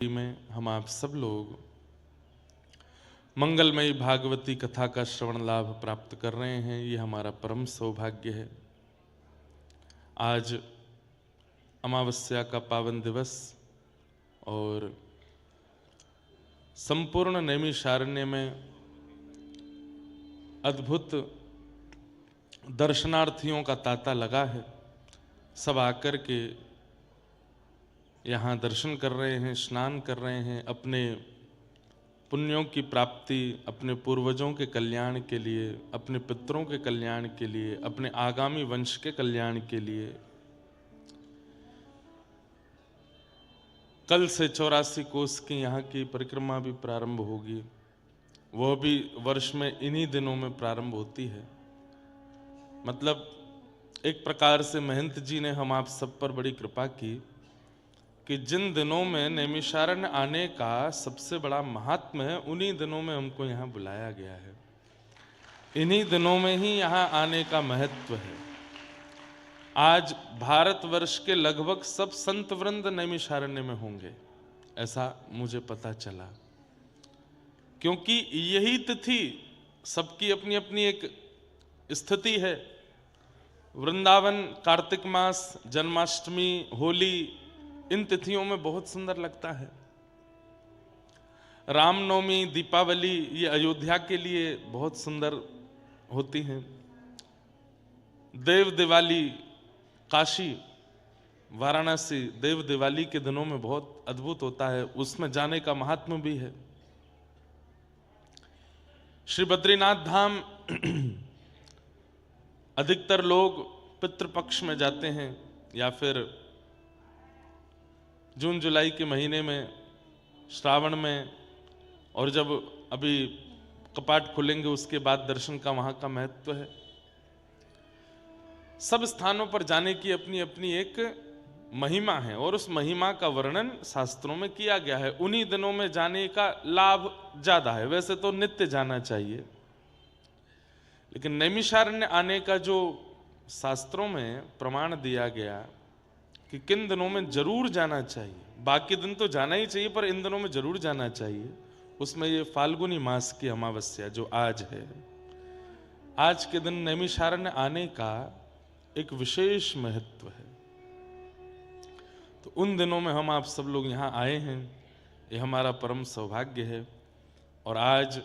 में हम आप सब लोग मंगलमयी भागवती कथा का श्रवण लाभ प्राप्त कर रहे हैं। ये हमारा परम सौभाग्य है। आज अमावस्या का पावन दिवस और संपूर्ण नैमिषारण्य में अद्भुत दर्शनार्थियों का तांता लगा है। सब आकर के यहाँ दर्शन कर रहे हैं, स्नान कर रहे हैं, अपने पुण्यों की प्राप्ति, अपने पूर्वजों के कल्याण के लिए, अपने पितरों के कल्याण के लिए, अपने आगामी वंश के कल्याण के लिए। कल से 84 कोस की यहाँ की परिक्रमा भी प्रारंभ होगी। वह भी वर्ष में इन्हीं दिनों में प्रारंभ होती है। मतलब एक प्रकार से महंत जी ने हम आप सब पर बड़ी कृपा की कि जिन दिनों में नैमिषारण्य आने का सबसे बड़ा महात्म्य है, उन्हीं दिनों में हमको यहाँ बुलाया गया है। इन्हीं दिनों में ही यहाँ आने का महत्व है। आज भारतवर्ष के लगभग सब संत वृंद नैमिषारण्य में होंगे, ऐसा मुझे पता चला, क्योंकि यही तिथि सबकी अपनी अपनी एक स्थिति है। वृंदावन कार्तिक मास, जन्माष्टमी, होली, इन तिथियों में बहुत सुंदर लगता है। रामनवमी, दीपावली ये अयोध्या के लिए बहुत सुंदर होती हैं। देव दिवाली, काशी, वाराणसी देव दिवाली के दिनों में बहुत अद्भुत होता है, उसमें जाने का महात्म्य भी है। श्री बद्रीनाथ धाम अधिकतर लोग पितृपक्ष में जाते हैं या फिर जून जुलाई के महीने में, श्रावण में, और जब अभी कपाट खुलेंगे उसके बाद दर्शन का वहां का महत्व है। सब स्थानों पर जाने की अपनी अपनी एक महिमा है और उस महिमा का वर्णन शास्त्रों में किया गया है। उन्हीं दिनों में जाने का लाभ ज्यादा है। वैसे तो नित्य जाना चाहिए, लेकिन नैमिषारण्य आने का जो शास्त्रों में प्रमाण दिया गया कि किन दिनों में जरूर जाना चाहिए, बाकी दिन तो जाना ही चाहिए पर इन दिनों में जरूर जाना चाहिए, उसमें ये फाल्गुनी मास की अमावस्या जो आज है, आज के दिन नैमिषारण्य आने का एक विशेष महत्व है। तो उन दिनों में हम आप सब लोग यहाँ आए हैं, ये हमारा परम सौभाग्य है। और आज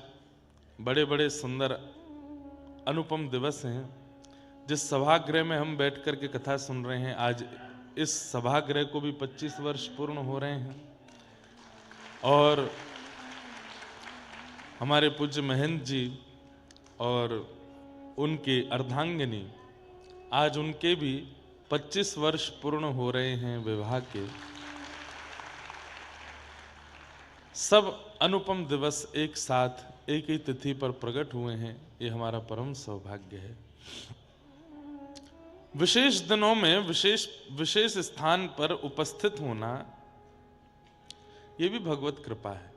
बड़े बड़े सुंदर अनुपम दिवस हैं। जिस सभागृह में हम बैठ कर के कथा सुन रहे हैं, आज इस सभागृह को भी 25 वर्ष पूर्ण हो रहे हैं। और हमारे पूज्य महंत जी और उनकी अर्धांगिनी, आज उनके भी 25 वर्ष पूर्ण हो रहे हैं विवाह के। सब अनुपम दिवस एक साथ एक ही तिथि पर प्रकट हुए हैं, ये हमारा परम सौभाग्य है। विशेष दिनों में विशेष स्थान पर उपस्थित होना, यह भी भगवत कृपा है।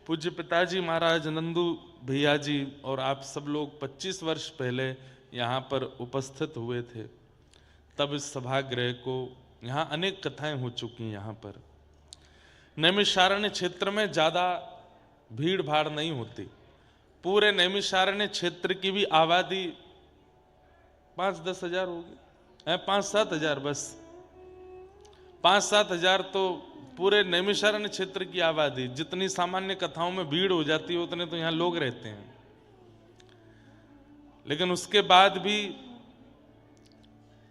पूज्य पिताजी महाराज नंदू भैया जी और आप सब लोग 25 वर्ष पहले यहाँ पर उपस्थित हुए थे। तब इस सभागृह को, यहाँ अनेक कथाएं हो चुकी हैं। यहाँ पर नैमिषारण्य क्षेत्र में ज्यादा भीड़ भाड़ नहीं होती। पूरे नैमिषारण्य क्षेत्र की भी आबादी 5-10 हजार होगी, 5-7 हजार, बस 5-7 हजार। तो पूरे नैमिषारण्य क्षेत्र की आबादी, जितनी सामान्य कथाओं में भीड़ हो जाती है उतने तो यहाँ लोग रहते हैं। लेकिन उसके बाद भी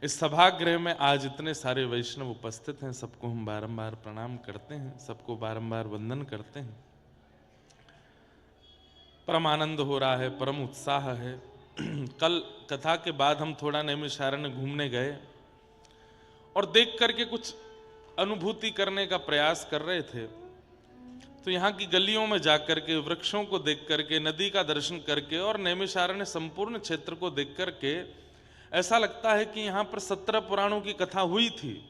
इस सभागृह में आज इतने सारे वैष्णव उपस्थित हैं, सबको हम बारंबार प्रणाम करते हैं, सबको बारंबार वंदन करते हैं। परम आनंद हो रहा है, परम उत्साह है। कल कथा के बाद हम थोड़ा नैमिषारण्य घूमने गए और देख करके कुछ अनुभूति करने का प्रयास कर रहे थे। तो यहाँ की गलियों में जाकर के, वृक्षों को देख करके, नदी का दर्शन करके और नैमिषारण्य संपूर्ण क्षेत्र को देख करके ऐसा लगता है कि यहाँ पर 17 पुराणों की कथा हुई थी।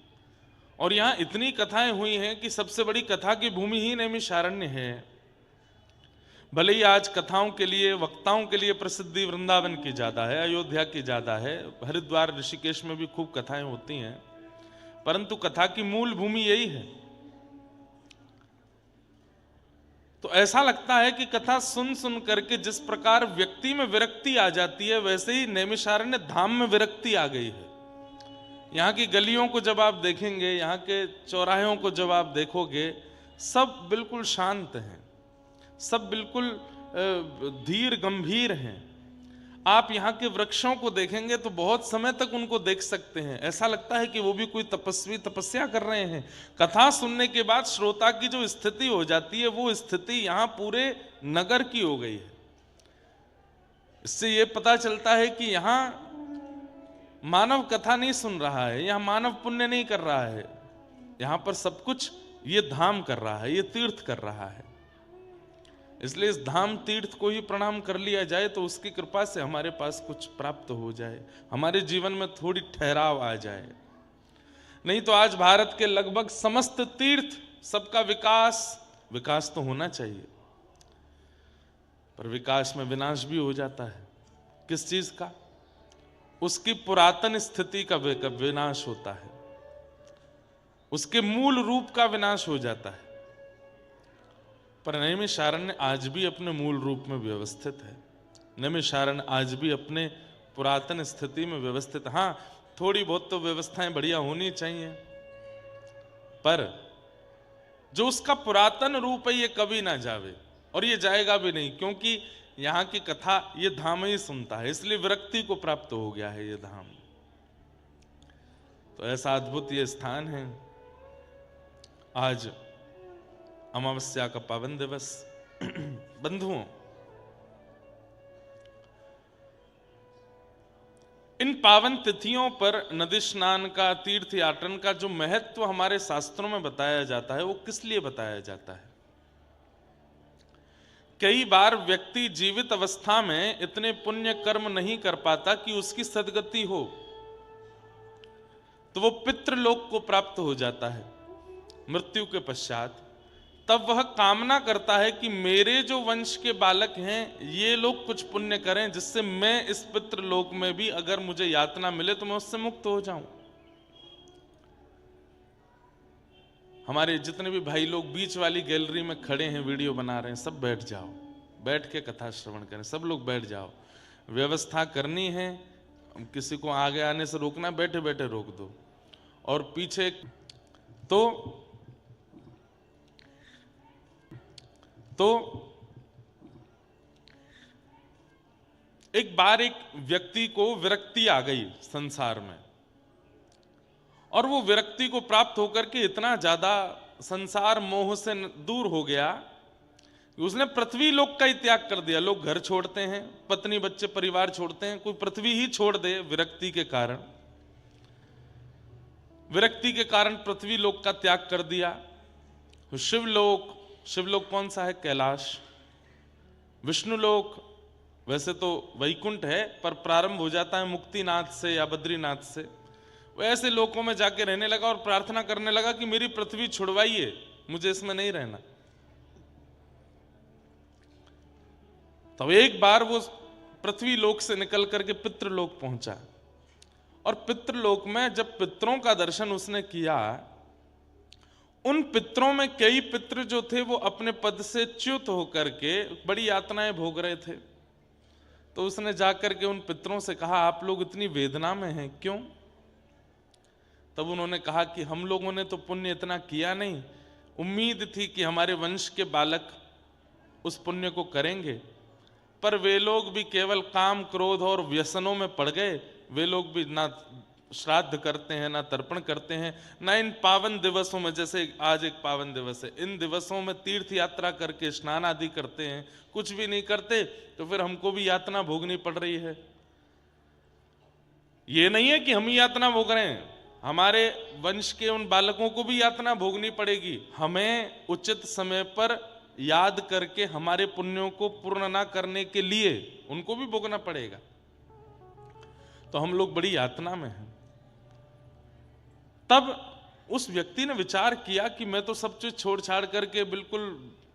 और यहाँ इतनी कथाएं हुई हैं कि सबसे बड़ी कथा की भूमि ही नैमिषारण्य है। भले ही आज कथाओं के लिए, वक्ताओं के लिए प्रसिद्धि वृंदावन की ज्यादा है, अयोध्या की ज्यादा है, हरिद्वार ऋषिकेश में भी खूब कथाएं होती हैं, परंतु कथा की मूल भूमि यही है। तो ऐसा लगता है कि कथा सुन सुन करके जिस प्रकार व्यक्ति में विरक्ति आ जाती है, वैसे ही नैमिषारण्य धाम में विरक्ति आ गई है। यहाँ की गलियों को जब आप देखेंगे, यहाँ के चौराहों को जब आप देखोगे, सब बिल्कुल शांत हैं, सब बिल्कुल धीर गंभीर हैं। आप यहाँ के वृक्षों को देखेंगे तो बहुत समय तक उनको देख सकते हैं, ऐसा लगता है कि वो भी कोई तपस्वी तपस्या कर रहे हैं। कथा सुनने के बाद श्रोता की जो स्थिति हो जाती है, वो स्थिति यहाँ पूरे नगर की हो गई है। इससे ये पता चलता है कि यहाँ मानव कथा नहीं सुन रहा है, यहाँ मानव पुण्य नहीं कर रहा है, यहाँ पर सब कुछ ये धाम कर रहा है, ये तीर्थ कर रहा है। इसलिए इस धाम तीर्थ को ही प्रणाम कर लिया जाए तो उसकी कृपा से हमारे पास कुछ प्राप्त हो जाए, हमारे जीवन में थोड़ी ठहराव आ जाए। नहीं तो आज भारत के लगभग समस्त तीर्थ, सबका विकास तो होना चाहिए, पर विकास में विनाश भी हो जाता है। किस चीज का? उसकी पुरातन स्थिति का विनाश होता है, उसके मूल रूप का विनाश हो जाता है। पर नैमिषारण्य आज भी अपने मूल रूप में व्यवस्थित है, नैमिषारण्य आज भी अपने पुरातन स्थिति में व्यवस्थित। हाँ, थोड़ी बहुत तो व्यवस्थाएं बढ़िया होनी चाहिए, पर जो उसका पुरातन रूप है ये कभी ना जावे, और ये जाएगा भी नहीं, क्योंकि यहाँ की कथा ये धाम ही सुनता है, इसलिए विरक्ति को प्राप्त हो गया है ये धाम। तो ऐसा अद्भुत ये स्थान है। आज अमावस्या का पावन दिवस। बंधुओं, इन पावन तिथियों पर नदी स्नान का, तीर्थ यात्रा का जो महत्व हमारे शास्त्रों में बताया जाता है, वो किस लिए बताया जाता है? कई बार व्यक्ति जीवित अवस्था में इतने पुण्य कर्म नहीं कर पाता कि उसकी सद्गति हो, तो वो पितृलोक को प्राप्त हो जाता है मृत्यु के पश्चात। तब वह कामना करता है कि मेरे जो वंश के बालक हैं ये लोग कुछ पुण्य करें, जिससे मैं इस पितृलोक में भी अगर मुझे यातना मिले तो मैं उससे मुक्त हो जाऊं। हमारे जितने भी भाई लोग बीच वाली गैलरी में खड़े हैं, वीडियो बना रहे हैं, सब बैठ जाओ, बैठ के कथा श्रवण करें, सब लोग बैठ जाओ। व्यवस्था करनी है, किसी को आगे आने से रोकना, बैठे बैठे रोक दो। और पीछे तो एक बार एक व्यक्ति को विरक्ति आ गई संसार में, और वो विरक्ति को प्राप्त होकर के इतना ज्यादा संसार मोह से दूर हो गया कि उसने पृथ्वी लोक का ही त्याग कर दिया। लोग घर छोड़ते हैं, पत्नी बच्चे परिवार छोड़ते हैं, कोई पृथ्वी ही छोड़ दे विरक्ति के कारण। विरक्ति के कारण पृथ्वी लोक का त्याग कर दिया। शिवलोक कौन सा है? कैलाश। विष्णुलोक वैसे तो वैकुंठ है, पर प्रारंभ हो जाता है मुक्तिनाथ से या बद्रीनाथ से। वो ऐसे लोकों में जाके रहने लगा और प्रार्थना करने लगा कि मेरी पृथ्वी छुड़वाइए, मुझे इसमें नहीं रहना। तब एक बार वो पृथ्वी लोक से निकल करके पितृलोक पहुंचा, और पितृलोक में जब पितरों का दर्शन उसने किया, उन पितरों में कई पितृ जो थे वो अपने पद से च्युत होकर के बड़ी यातनाएं भोग रहे थे। तो उसने जाकर के उन पितरों से कहा, आप लोग इतनी वेदना में हैं क्यों? तब उन्होंने कहा कि हम लोगों ने तो पुण्य इतना किया नहीं, उम्मीद थी कि हमारे वंश के बालक उस पुण्य को करेंगे, पर वे लोग भी केवल काम क्रोध और व्यसनों में पड़ गए। वे लोग भी ना श्राद्ध करते हैं, ना तर्पण करते हैं, ना इन पावन दिवसों में, जैसे आज एक पावन दिवस है, इन दिवसों में तीर्थ यात्रा करके स्नान आदि करते हैं, कुछ भी नहीं करते। तो फिर हमको भी यातना भोगनी पड़ रही है। ये नहीं है कि हम ही यातना भोग रहे हैं, हमारे वंश के उन बालकों को भी यातना भोगनी पड़ेगी। हमें उचित समय पर याद करके हमारे पुण्यों को पूर्ण ना करने के लिए उनको भी भोगना पड़ेगा। तो हम लोग बड़ी यातना में हैं। तब उस व्यक्ति ने विचार किया कि मैं तो सब चीज छोड़ छाड़ करके बिल्कुल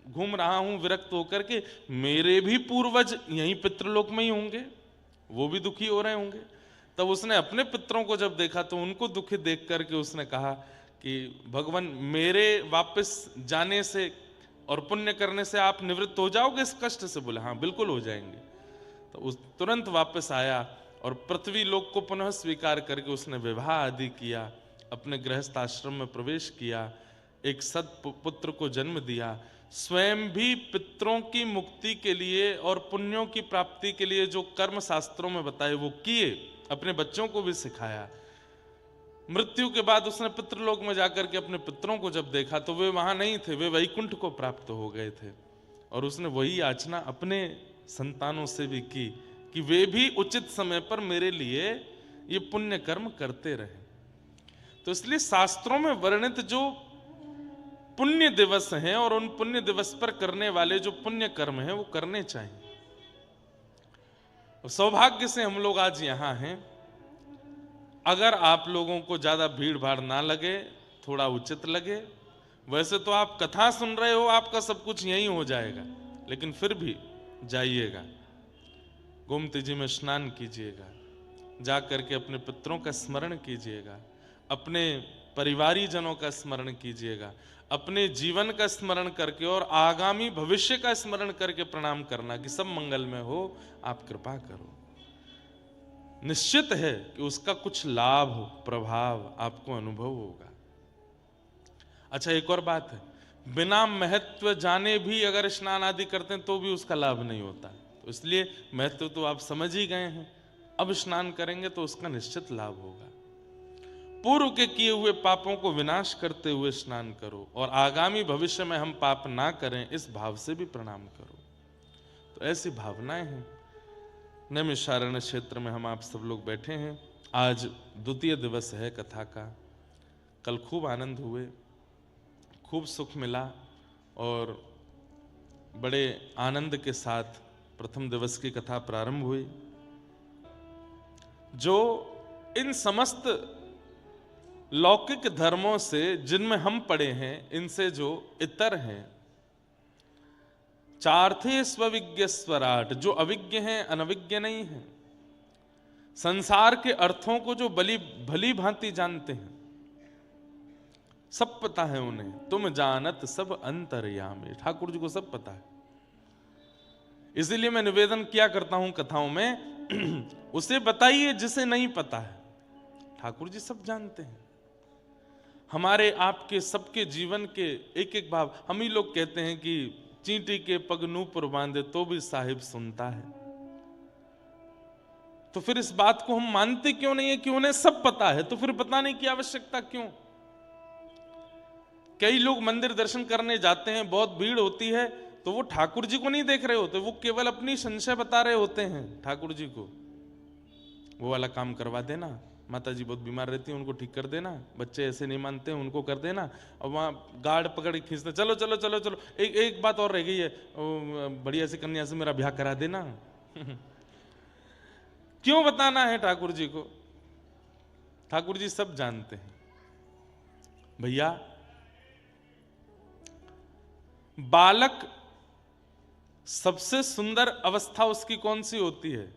घूम रहा हूं विरक्त होकर के, मेरे भी पूर्वज यहीं पितृलोक में ही होंगे, वो भी दुखी हो रहे होंगे। तब उसने अपने पितरों को जब देखा तो उनको दुखी देख करके उसने कहा कि भगवान, मेरे वापस जाने से और पुण्य करने से आप निवृत्त हो जाओगे इस कष्ट से? बोले हाँ बिल्कुल हो जाएंगे। तो उस तुरंत वापस आया और पृथ्वी लोक को पुनः स्वीकार करके उसने विवाह आदि किया, अपने गृहस्थ आश्रम में प्रवेश किया, एक सत पुत्र को जन्म दिया, स्वयं भी पितरों की मुक्ति के लिए और पुण्यों की प्राप्ति के लिए जो कर्म शास्त्रों में बताए वो किए, अपने बच्चों को भी सिखाया। मृत्यु के बाद उसने पितृलोक में जाकर के अपने पितरों को जब देखा तो वे वहां नहीं थे, वे वैकुंठ को प्राप्त हो गए थे। और उसने वही याचना अपने संतानों से भी की कि वे भी उचित समय पर मेरे लिए ये पुण्य कर्म करते रहे। तो इसलिए शास्त्रों में वर्णित जो पुण्य दिवस हैं और उन पुण्य दिवस पर करने वाले जो पुण्य कर्म हैं वो करने चाहिए। सौभाग्य से हम लोग आज यहां हैं। अगर आप लोगों को ज्यादा भीड़ भाड़ ना लगे, थोड़ा उचित लगे, वैसे तो आप कथा सुन रहे हो, आपका सब कुछ यहीं हो जाएगा, लेकिन फिर भी जाइएगा, गोमती जी में स्नान कीजिएगा, जा करके अपने पितरों का स्मरण कीजिएगा, अपने परिवारी जनों का स्मरण कीजिएगा, अपने जीवन का स्मरण करके और आगामी भविष्य का स्मरण करके प्रणाम करना कि सब मंगल में हो, आप कृपा करो। निश्चित है कि उसका कुछ लाभ प्रभाव आपको अनुभव होगा। अच्छा, एक और बात है, बिना महत्व जाने भी अगर स्नान आदि करते हैं तो भी उसका लाभ नहीं होता। तो इसलिए महत्व तो आप समझ ही गए हैं, अब स्नान करेंगे तो उसका निश्चित लाभ होगा। पूर्व के किए हुए पापों को विनाश करते हुए स्नान करो और आगामी भविष्य में हम पाप ना करें इस भाव से भी प्रणाम करो। तो ऐसी भावनाएं हैं। नैमिषारण्य क्षेत्र में हम आप सब लोग बैठे हैं। आज द्वितीय दिवस है कथा का। कल खूब आनंद हुए, खूब सुख मिला और बड़े आनंद के साथ प्रथम दिवस की कथा प्रारंभ हुई। जो इन समस्त लौकिक धर्मों से जिनमें हम पड़े हैं, इनसे जो इतर हैं, चार्थे स्वविज्ञ स्वराट, जो अविज्ञ हैं, अनविज्ञ नहीं हैं, संसार के अर्थों को जो भली भांति जानते हैं, सब पता है उन्हें। तुम जानत सब अंतर्यामी, ठाकुर जी को सब पता है। इसीलिए मैं निवेदन किया करता हूं कथाओं में, उसे बताइए जिसे नहीं पता है। ठाकुर जी सब जानते हैं, हमारे आपके सबके जीवन के एक एक भाव। हम ही लोग कहते हैं कि चींटी के पग नूपुर बांधे तो भी साहिब सुनता है। तो फिर इस बात को हम मानते क्यों नहीं है कि उन्हें सब पता है? तो फिर बताने की आवश्यकता क्यों? कई लोग मंदिर दर्शन करने जाते हैं, बहुत भीड़ होती है, तो वो ठाकुर जी को नहीं देख रहे होते, वो केवल अपनी संशय बता रहे होते हैं ठाकुर जी को। वो वाला काम करवा देना, माता जी बहुत बीमार रहती है, उनको ठीक कर देना, बच्चे ऐसे नहीं मानते हैं, उनको कर देना। और वहाँ गार्ड पकड़ के खींचते, चलो चलो चलो चलो, एक बात और रह गई है, बढ़िया सी कन्या से मेरा ब्याह करा देना। क्यों बताना है ठाकुर जी को? ठाकुर जी सब जानते हैं। भैया, बालक सबसे सुंदर अवस्था उसकी कौन सी होती है?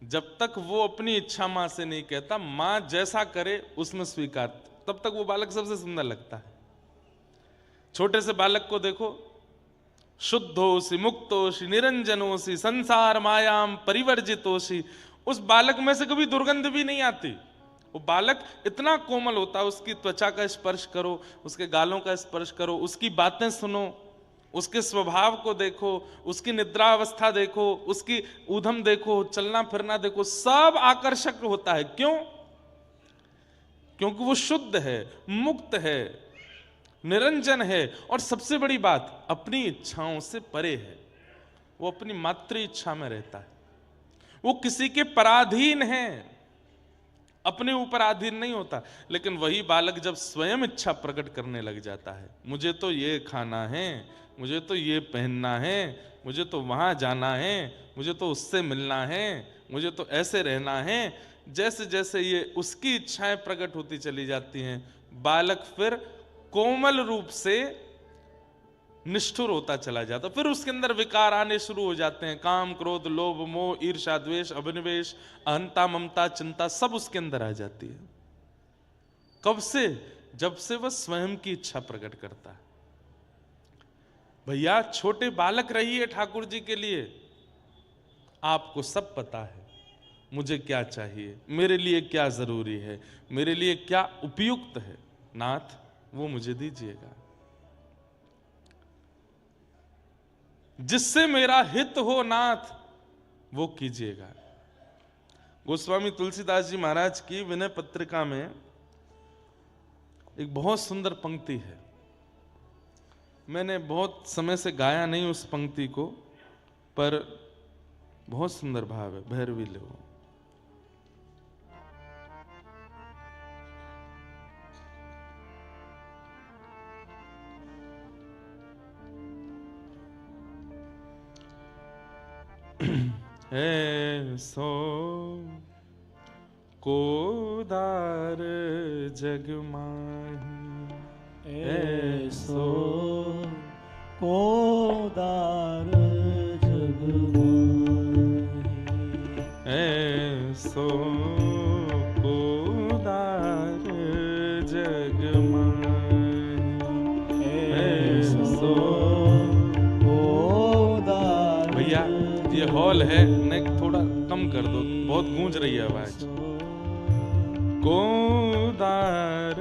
जब तक वो अपनी इच्छा मां से नहीं कहता, मां जैसा करे उसमें स्वीकार, तब तक वो बालक सबसे सुंदर लगता है। छोटे से बालक को देखो, शुद्धोसी मुक्तोसी निरंजनोसी संसार मायाम परिवर्जितोसी, उस बालक में से कभी दुर्गंध भी नहीं आती। वो बालक इतना कोमल होता है, उसकी त्वचा का स्पर्श करो, उसके गालों का स्पर्श करो, उसकी बातें सुनो, उसके स्वभाव को देखो, उसकी निद्रा अवस्था देखो, उसकी ऊधम देखो, चलना फिरना देखो, सब आकर्षक होता है। क्यों? क्योंकि वो शुद्ध है, मुक्त है, निरंजन है, और सबसे बड़ी बात, अपनी इच्छाओं से परे है। वो अपनी मात्र इच्छा में रहता है, वो किसी के पराधीन है, अपने ऊपर अधीन नहीं होता। लेकिन वही बालक जब स्वयं इच्छा प्रकट करने लग जाता है, मुझे तो ये खाना है, मुझे तो ये पहनना है, मुझे तो वहां जाना है, मुझे तो उससे मिलना है, मुझे तो ऐसे रहना है, जैसे जैसे ये उसकी इच्छाएं प्रकट होती चली जाती हैं, बालक फिर कोमल रूप से निष्ठुर होता चला जाता। फिर उसके अंदर विकार आने शुरू हो जाते हैं, काम, क्रोध, लोभ, मोह, ईर्ष्या, द्वेष, अभिनिवेश, अहंता, ममता, चिंता, सब उसके अंदर आ जाती है। कब से? जब से वह स्वयं की इच्छा प्रकट करता है। भैया छोटे बालक रहिए ठाकुर जी के लिए। आपको सब पता है मुझे क्या चाहिए, मेरे लिए क्या जरूरी है, मेरे लिए क्या उपयुक्त है, नाथ वो मुझे दीजिएगा, जिससे मेरा हित हो नाथ वो कीजिएगा। गोस्वामी तुलसीदास जी महाराज की विनय पत्रिका में एक बहुत सुंदर पंक्ति है। मैंने बहुत समय से गाया नहीं उस पंक्ति को, पर बहुत सुंदर भाव है। भैरवी लो। ऐसो कोदार जग माही, ऐसो कोदार जग माही, ऐसो कोदार जग माही, ऐसो कोदार। भैया ये हॉल है, नेक थोड़ा कम कर दो, बहुत गूंज रही है आवाज। कोदार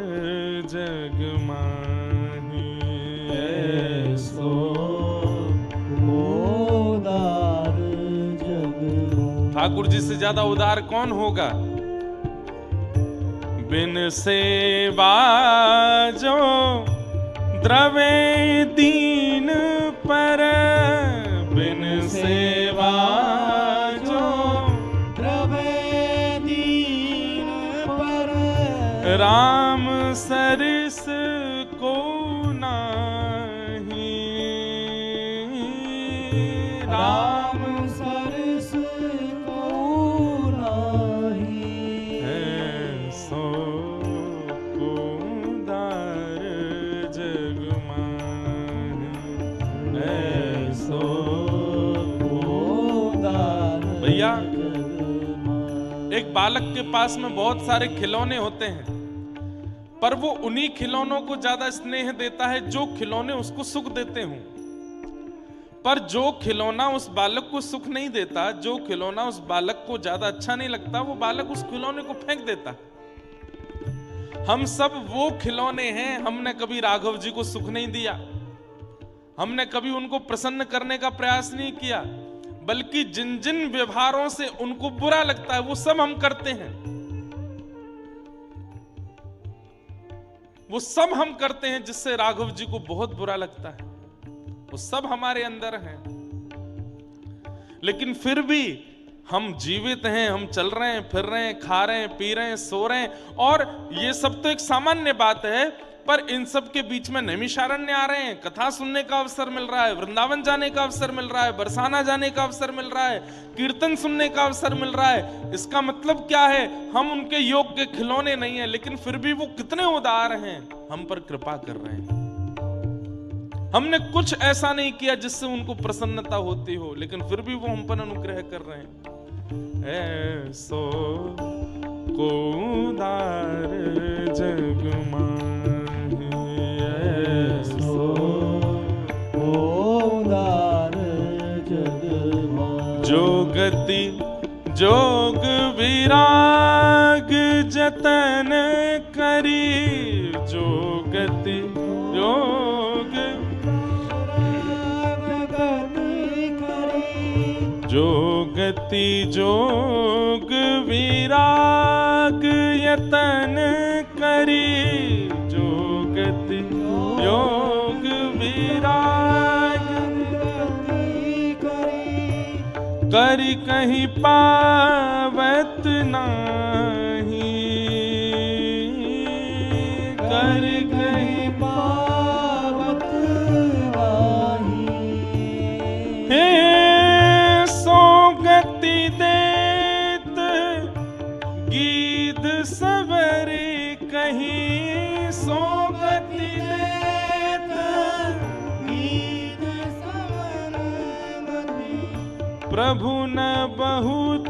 जग माही, ऐसो कोदार जग माही। ठाकुर जी से ज्यादा उदार कौन होगा? बिन सेवा जो द्रवे दीन पर, बिन सेवा जो द्रवे दीन पर, राम सरिस को नाही, राम सरस को नाही। ऐसो कोदार जग माही, ऐसो कोदार। भैया एक बालक के पास में बहुत सारे खिलौने होते हैं, पर वो उन्हीं खिलौनों को ज्यादा स्नेह देता है जो खिलौने उसको सुख देते हों। पर जो खिलौना उस बालक को सुख नहीं देता, जो खिलौना उस बालक को ज्यादा अच्छा नहीं लगता, वो बालक उस खिलौने को फेंक देता। हम सब वो खिलौने हैं, हमने कभी राघव जी को सुख नहीं दिया, हमने कभी उनको प्रसन्न करने का प्रयास नहीं किया, बल्कि जिन जिन व्यवहारों से उनको बुरा लगता है वो सब हम करते हैं, वो सब हम करते हैं जिससे राघव जी को बहुत बुरा लगता है, वो सब हमारे अंदर हैं। लेकिन फिर भी हम जीवित हैं, हम चल रहे हैं, फिर रहे हैं, खा रहे हैं, पी रहे हैं, सो रहे हैं, और ये सब तो एक सामान्य बात है। पर इन सब के बीच में नैमिषारण्य आ रहे हैं, कथा सुनने का अवसर मिल रहा है, वृंदावन जाने का अवसर मिल रहा है, बरसाना जाने का अवसर मिल रहा है, कीर्तन सुनने का अवसर मिल रहा है। इसका मतलब क्या है? हम उनके योग के खिलौने नहीं है, लेकिन फिर भी वो कितने उदार हैं, हम पर कृपा कर रहे हैं। हमने कुछ ऐसा नहीं किया जिससे उनको प्रसन्नता होती हो, लेकिन फिर भी वो हम पर अनुग्रह कर रहे हैं। ऐसो कोदार जग माही, ऐसो कोदार जग माही। जो गति जोग विराग जतन करी, जो गति योग जो गति जोग विराग यतन करी, जो गति योग विराग करी कहीं पावत नाही, कर कहीं पावत नाही। हे सो गति देत गीत सबरी कहीं, सो गति देत गीत सबरी। प्रभु न बहुत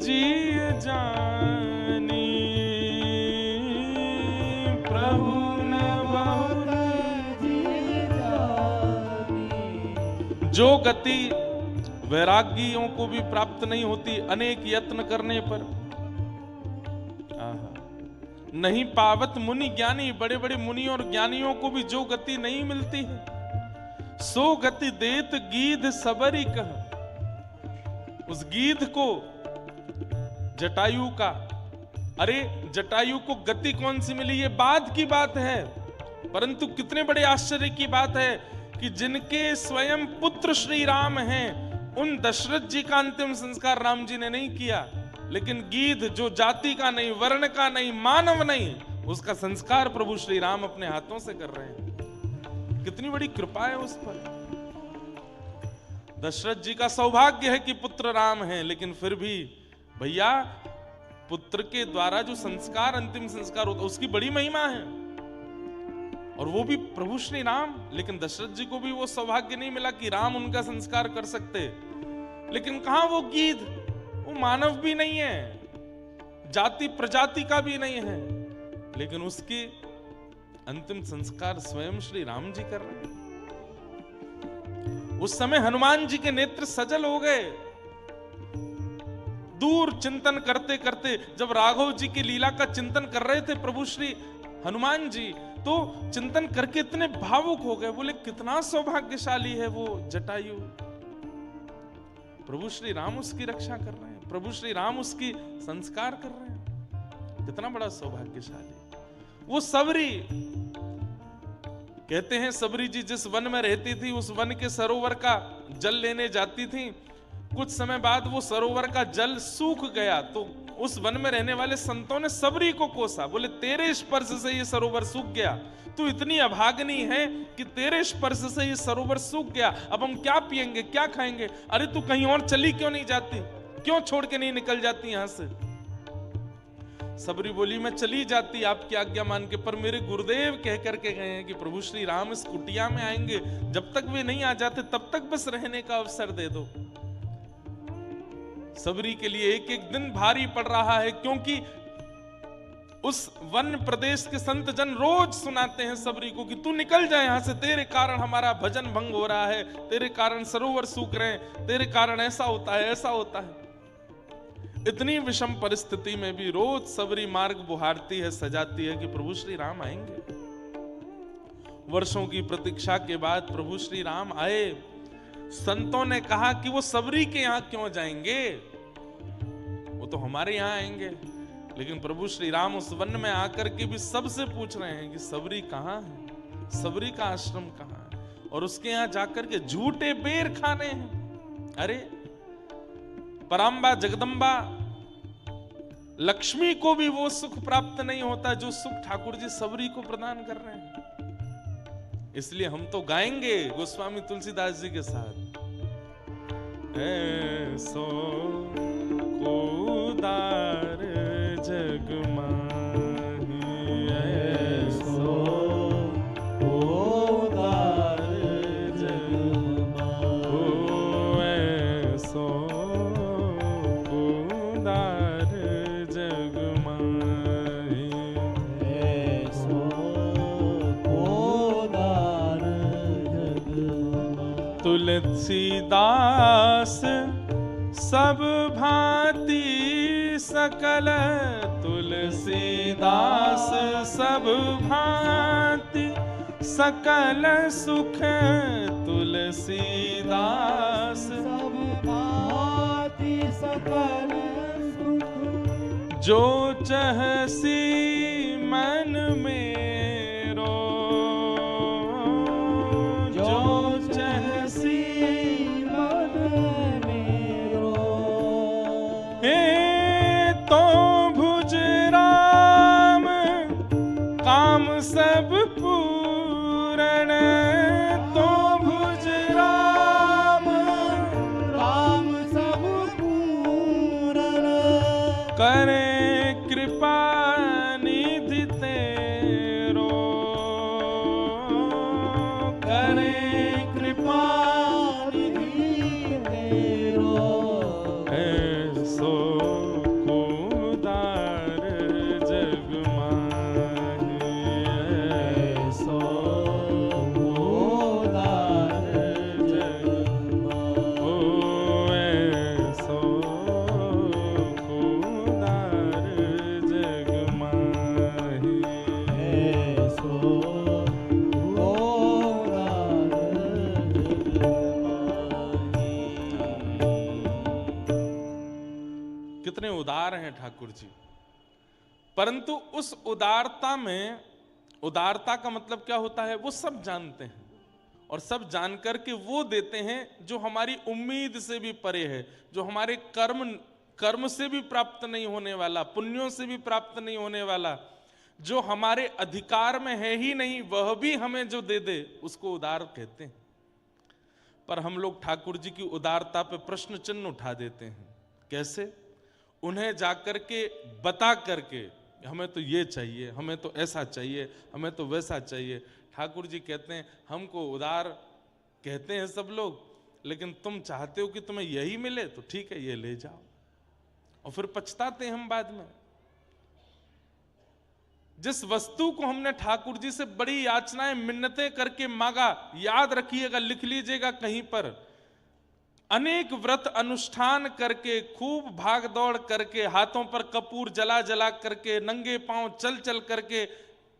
जिय जानी, प्रभु न बहुत जिय जानी। जो गति वैरागियों को भी प्राप्त नहीं होती अनेक यत्न करने पर। नहीं पावत मुनि ज्ञानी, बड़े बड़े मुनि और ज्ञानियों को भी जो गति नहीं मिलती है, सो गति देत गीध सबरी कह। उस गीध को, जटायु का, अरे जटायु को गति कौन सी मिली, ये बाद की बात है, परंतु कितने बड़े आश्चर्य की बात है कि जिनके स्वयं पुत्र श्री राम हैं, उन दशरथ जी का अंतिम संस्कार राम जी ने नहीं किया, लेकिन गीध जो जाति का नहीं, वर्ण का नहीं, मानव नहीं, उसका संस्कार प्रभु श्री राम अपने हाथों से कर रहे हैं। कितनी बड़ी कृपा है उस पर। दशरथ जी का सौभाग्य है कि पुत्र राम है, लेकिन फिर भी भैया पुत्र के द्वारा जो संस्कार, अंतिम संस्कार होता, उसकी बड़ी महिमा है, और वो भी प्रभु श्री राम। लेकिन दशरथ जी को भी वो सौभाग्य नहीं मिला कि राम उनका संस्कार कर सकते। लेकिन कहां वो गीध, वो मानव भी नहीं है, जाति प्रजाति का भी नहीं है, लेकिन उसके अंतिम संस्कार स्वयं श्री राम जी कर रहे हैं। उस समय हनुमान जी के नेत्र सजल हो गए। दूर चिंतन करते करते जब राघव जी की लीला का चिंतन कर रहे थे प्रभु श्री हनुमान जी, तो चिंतन करके इतने भावुक हो गए, बोले कितना सौभाग्यशाली है वो जटायु। प्रभु श्री राम उसकी रक्षा कर रहे हैं, प्रभु श्री राम उसकी संस्कार कर रहे हैं, कितना बड़ा सौभाग्यशाली। वो सबरी, कहते हैं सबरी जी जिस वन में रहती थी, उस वन के सरोवर का जल लेने जाती थी। कुछ समय बाद वो सरोवर का जल सूख गया, तो उस वन में रहने वाले संतों ने सबरी को कोसा, बोले तेरे स्पर्श से ये सरोवर सूख गया, तू इतनी अभागनी है कि तेरे स्पर्श से ये सरोवर सूख गया, अब हम क्या पिएंगे, क्या खाएंगे। अरे तू कहीं और चली क्यों नहीं जाती, क्यों छोड़ के नहीं निकल जाती यहां से। सबरी बोली मैं चली जाती आपकी आज्ञा मान के, पर मेरे गुरुदेव कह करके गए हैं कि प्रभु श्री राम इस कुटिया में आएंगे, जब तक वे नहीं आ जाते तब तक बस रहने का अवसर दे दो। सबरी के लिए एक एक दिन भारी पड़ रहा है, क्योंकि उस वन प्रदेश के संत जन रोज सुनाते हैं सबरी को कि तू निकल जाए यहां से, तेरे कारण हमारा भजन भंग हो रहा है, तेरे कारण सरोवर सूख रहे हैं, तेरे कारण ऐसा होता है, ऐसा होता है। इतनी विषम परिस्थिति में भी रोज सबरी मार्ग बुहारती है, सजाती है कि प्रभु श्री राम आएंगे। वर्षों की प्रतीक्षा के बाद प्रभु श्री राम आए। संतों ने कहा कि वो सबरी के यहां क्यों जाएंगे, वो तो हमारे यहां आएंगे। लेकिन प्रभु श्री राम उस वन में आकर के भी सबसे पूछ रहे हैं कि सबरी कहां है, सबरी का आश्रम कहां है, और उसके यहां जाकर के झूठे बेर खाने हैं। अरे पराम्बा जगदम्बा लक्ष्मी को भी वो सुख प्राप्त नहीं होता जो सुख ठाकुर जी सबरी को प्रदान कर रहे हैं। इसलिए हम तो गाएंगे गोस्वामी तुलसीदास जी के साथ, ऐसो को उदार जग माही, ऐसो को उदार जग माही, ऐसो को उदार जग माही, ऐसो को उदार जग माही। तुलसीदास सब भांति सकल, तुलसीदास सब भांति सकल सुख, तुलसीदास सब भांति सकल सुख, जो चहसी मन मेरो, जो चहसी मन मेरो। हे तो भुज राम काम सब पूरण, तो भुज राम राम सब पूर्ण, करे कृपा उदार हैं ठाकुर जी, परंतु उस उदारता में, उदारता का मतलब क्या होता है, वो सब जानते हैं और सब जानकर के वो देते हैं जो हमारी उम्मीद से भी परे है, जो हमारे कर्म से भी प्राप्त नहीं होने वाला, पुण्यों से भी प्राप्त नहीं होने वाला, जो हमारे अधिकार में है ही नहीं, वह भी हमें जो दे दे उसको उदार कहते हैं। पर हम लोग ठाकुर जी की उदारता पे प्रश्न चिन्ह उठा देते हैं। कैसे? उन्हें जाकर के बता करके, हमें तो ये चाहिए, हमें तो ऐसा चाहिए, हमें तो वैसा चाहिए। ठाकुर जी कहते हैं हमको उदार कहते हैं सब लोग, लेकिन तुम चाहते हो कि तुम्हें यही मिले तो ठीक है, ये ले जाओ। और फिर पछताते हैं हम बाद में। जिस वस्तु को हमने ठाकुर जी से बड़ी याचनाएं मिन्नतें करके मांगा, याद रखिएगा, लिख लीजिएगा कहीं पर, अनेक व्रत अनुष्ठान करके, खूब भाग दौड़ करके, हाथों पर कपूर जला जला करके, नंगे पांव चल चल करके,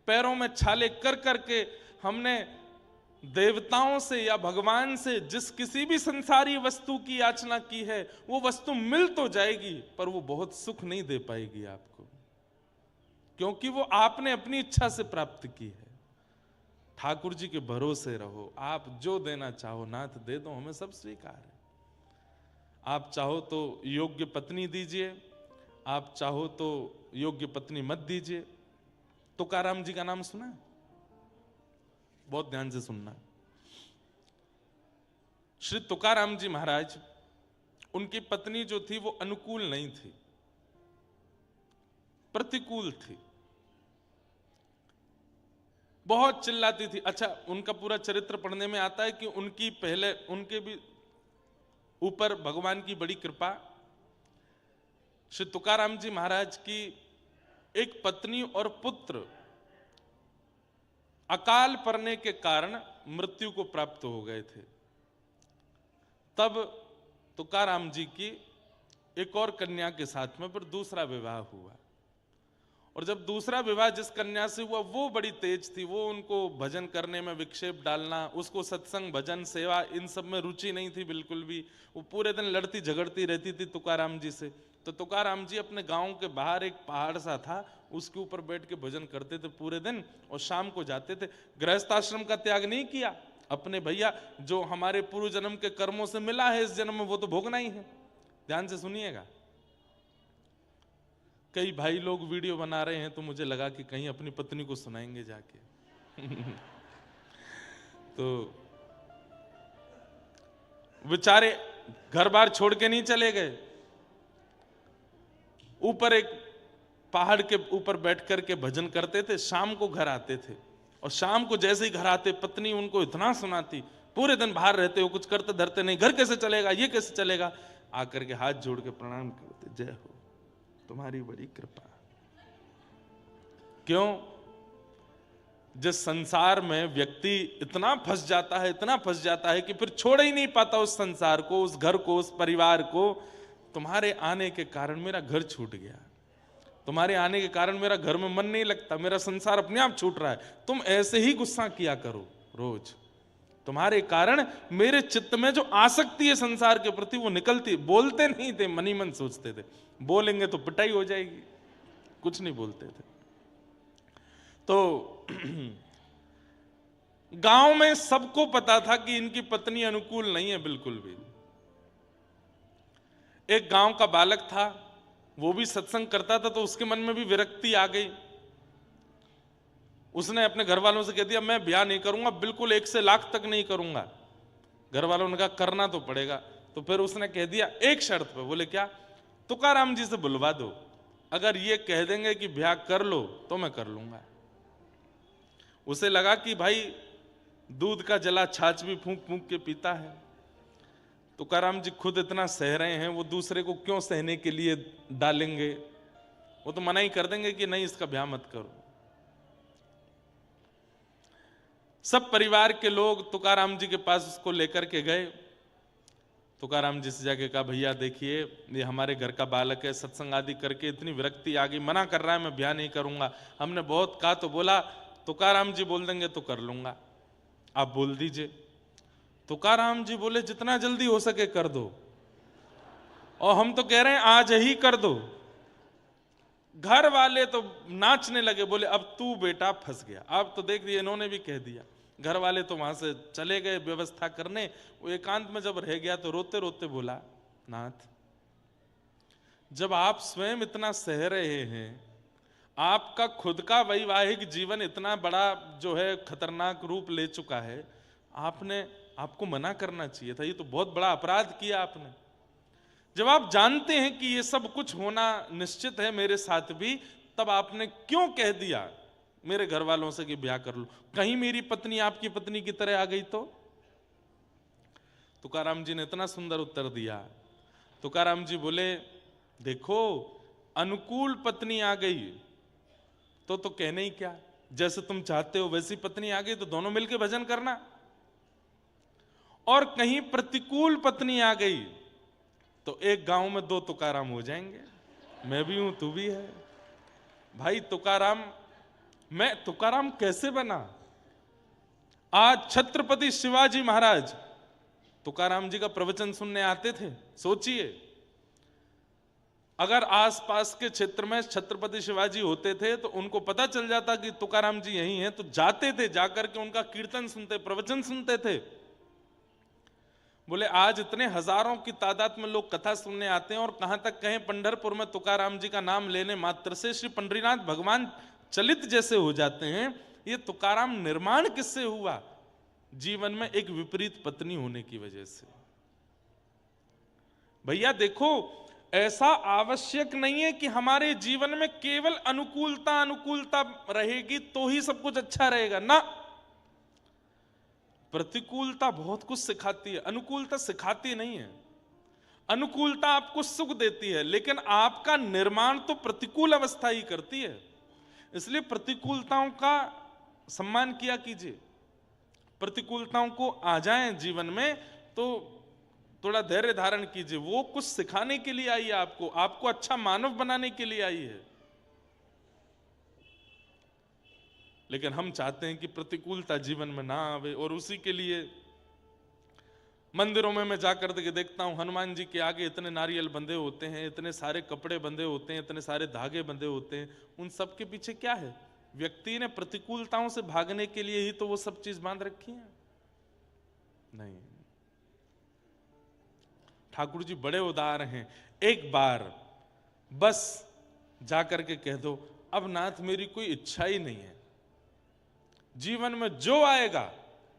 पैरों में छाले कर करके हमने देवताओं से या भगवान से जिस किसी भी संसारी वस्तु की याचना की है, वो वस्तु मिल तो जाएगी पर वो बहुत सुख नहीं दे पाएगी आपको, क्योंकि वो आपने अपनी इच्छा से प्राप्त की है। ठाकुर जी के भरोसे रहो, आप जो देना चाहो नाथ दे दो, हमें सब स्वीकार है। आप चाहो तो योग्य पत्नी दीजिए, आप चाहो तो योग्य पत्नी मत दीजिए। तुकाराम जी का नाम सुना है? बहुत ध्यान से सुनना। श्री तुकाराम जी महाराज, उनकी पत्नी जो थी वो अनुकूल नहीं थी, प्रतिकूल थी, बहुत चिल्लाती थी। अच्छा, उनका पूरा चरित्र पढ़ने में आता है कि उनकी पहले, उनके भी ऊपर भगवान की बड़ी कृपा। श्री तुकाराम जी महाराज की एक पत्नी और पुत्र अकाल पड़ने के कारण मृत्यु को प्राप्त हो गए थे। तब तुकाराम जी की एक और कन्या के साथ में फिर दूसरा विवाह हुआ, और जब दूसरा विवाह जिस कन्या से हुआ वो बड़ी तेज थी, वो उनको भजन करने में विक्षेप डालना, उसको सत्संग भजन सेवा इन सब में रुचि नहीं थी बिल्कुल भी। वो पूरे दिन लड़ती झगड़ती रहती थी तुकाराम जी से। तो तुकाराम जी अपने गांव के बाहर एक पहाड़ सा था, उसके ऊपर बैठ के भजन करते थे पूरे दिन, और शाम को जाते थे। गृहस्थाश्रम का त्याग नहीं किया, अपने भैया जो हमारे पूर्व जन्म के कर्मों से मिला है इस जन्म में वो तो भोगना ही है। ध्यान से सुनिएगा। कई भाई लोग वीडियो बना रहे हैं तो मुझे लगा कि कहीं अपनी पत्नी को सुनाएंगे जाके तो बेचारे घर बार छोड़ के नहीं चले गए, ऊपर एक पहाड़ के ऊपर बैठ करके भजन करते थे, शाम को घर आते थे, और शाम को जैसे ही घर आते पत्नी उनको इतना सुनाती, पूरे दिन बाहर रहते हो, कुछ करते धरते नहीं, घर कैसे चलेगा, ये कैसे चलेगा, आकर के हाथ जोड़ के प्रणाम करते, जय हो तुम्हारी बड़ी कृपा। क्यों? जिस संसार में व्यक्ति इतना फंस जाता है, इतना फंस जाता है कि फिर छोड़ ही नहीं पाता उस संसार को, उस घर को, उस परिवार को। तुम्हारे आने के कारण मेरा घर छूट गया, तुम्हारे आने के कारण मेरा घर में मन नहीं लगता, मेरा संसार अपने आप छूट रहा है। तुम ऐसे ही गुस्सा किया करो रोज, तुम्हारे कारण मेरे चित्त में जो आसक्ति है संसार के प्रति वो निकलती। बोलते नहीं थे, मन ही मन सोचते थे, बोलेंगे तो पिटाई हो जाएगी, कुछ नहीं बोलते थे। तो गांव में सबको पता था कि इनकी पत्नी अनुकूल नहीं है बिल्कुल भी। एक गांव का बालक था, वो भी सत्संग करता था, तो उसके मन में भी विरक्ति आ गई। उसने अपने घर वालों से कह दिया मैं ब्याह नहीं करूंगा, बिल्कुल 1 से लाख तक नहीं करूंगा। घर वालों ने कहा करना तो पड़ेगा। तो फिर उसने कह दिया एक शर्त पे। बोले क्या? तुकाराम जी से बुलवा दो, अगर ये कह देंगे कि ब्याह कर लो तो मैं कर लूंगा। उसे लगा कि भाई दूध का जला छाछ भी फूंक फूंक के पीता है, तुकाराम जी खुद इतना सह रहे हैं, वो दूसरे को क्यों सहने के लिए डालेंगे, वो तो मना ही कर देंगे कि नहीं इसका ब्याह मत करो। सब परिवार के लोग तुकाराम जी के पास उसको लेकर के गए। तुकाराम जी से जाके कहा भैया देखिए ये हमारे घर का बालक है, सत्संग आदि करके इतनी विरक्ति आ गई, मना कर रहा है मैं ब्याह नहीं करूंगा। हमने बहुत कहा तो बोला तुकाराम जी बोल देंगे तो कर लूंगा, आप बोल दीजिए। तुकाराम जी बोले जितना जल्दी हो सके कर दो, और हम तो कह रहे हैं आज ही कर दो। घर वाले तो नाचने लगे, बोले अब तू बेटा फंस गया। अब तो देख दिया, इन्होंने भी कह दिया। घर वाले तो वहां से चले गए व्यवस्था करने। वो एकांत में जब रह गया तो रोते रोते बोला, नाथ जब आप स्वयं इतना सह रहे हैं, आपका खुद का वैवाहिक जीवन इतना बड़ा जो है खतरनाक रूप ले चुका है, आपको मना करना चाहिए था। ये तो बहुत बड़ा अपराध किया आपने। जब आप जानते हैं कि ये सब कुछ होना निश्चित है मेरे साथ भी, तब आपने क्यों कह दिया मेरे घर वालों से कि ब्याह कर लो? कहीं मेरी पत्नी आपकी पत्नी की तरह आ गई तो? तुकाराम जी ने इतना सुंदर उत्तर दिया। तुकाराम जी बोले, देखो अनुकूल पत्नी आ गई तो कहने ही क्या, जैसे तुम चाहते हो वैसी पत्नी आ गई तो दोनों मिलकर भजन करना। और कहीं प्रतिकूल पत्नी आ गई तो एक गांव में दो तुकाराम हो जाएंगे, मैं भी हूं तू भी है। भाई तुकाराम, मैं तुकाराम कैसे बना? आज छत्रपति शिवाजी महाराज तुकाराम जी का प्रवचन सुनने आते थे। सोचिए, अगर आसपास के क्षेत्र में छत्रपति शिवाजी होते थे तो उनको पता चल जाता कि तुकाराम जी यही हैं, तो जाते थे, जाकर के उनका कीर्तन सुनते, प्रवचन सुनते थे। बोले आज इतने हजारों की तादाद में लोग कथा सुनने आते हैं, और कहां तक कहें पंढरपुर में तुकाराम जी का नाम लेने मात्र से श्री पंडरीनाथ भगवान चलित जैसे हो जाते हैं। ये तुकाराम निर्माण किससे हुआ? जीवन में एक विपरीत पत्नी होने की वजह से। भैया देखो, ऐसा आवश्यक नहीं है कि हमारे जीवन में केवल अनुकूलता अनुकूलता रहेगी तो ही सब कुछ अच्छा रहेगा ना। प्रतिकूलता बहुत कुछ सिखाती है, अनुकूलता सिखाती नहीं है। अनुकूलता आपको सुख देती है, लेकिन आपका निर्माण तो प्रतिकूल अवस्था ही करती है। इसलिए प्रतिकूलताओं का सम्मान किया कीजिए। प्रतिकूलताओं को आ जाएं जीवन में तो थोड़ा धैर्य धारण कीजिए। वो कुछ सिखाने के लिए आई है, आपको अच्छा मानव बनाने के लिए आई है। लेकिन हम चाहते हैं कि प्रतिकूलता जीवन में ना आवे, और उसी के लिए मंदिरों में मैं जाकर के देखता हूं, हनुमान जी के आगे इतने नारियल बंधे होते हैं, इतने सारे कपड़े बंधे होते हैं, इतने सारे धागे बंधे होते हैं। उन सब के पीछे क्या है? व्यक्ति ने प्रतिकूलताओं से भागने के लिए ही तो वो सब चीज बांध रखी है। नहीं, ठाकुर जी बड़े उदार हैं। एक बार बस जाकर के कह दो, अब नाथ मेरी कोई इच्छा ही नहीं है, जीवन में जो आएगा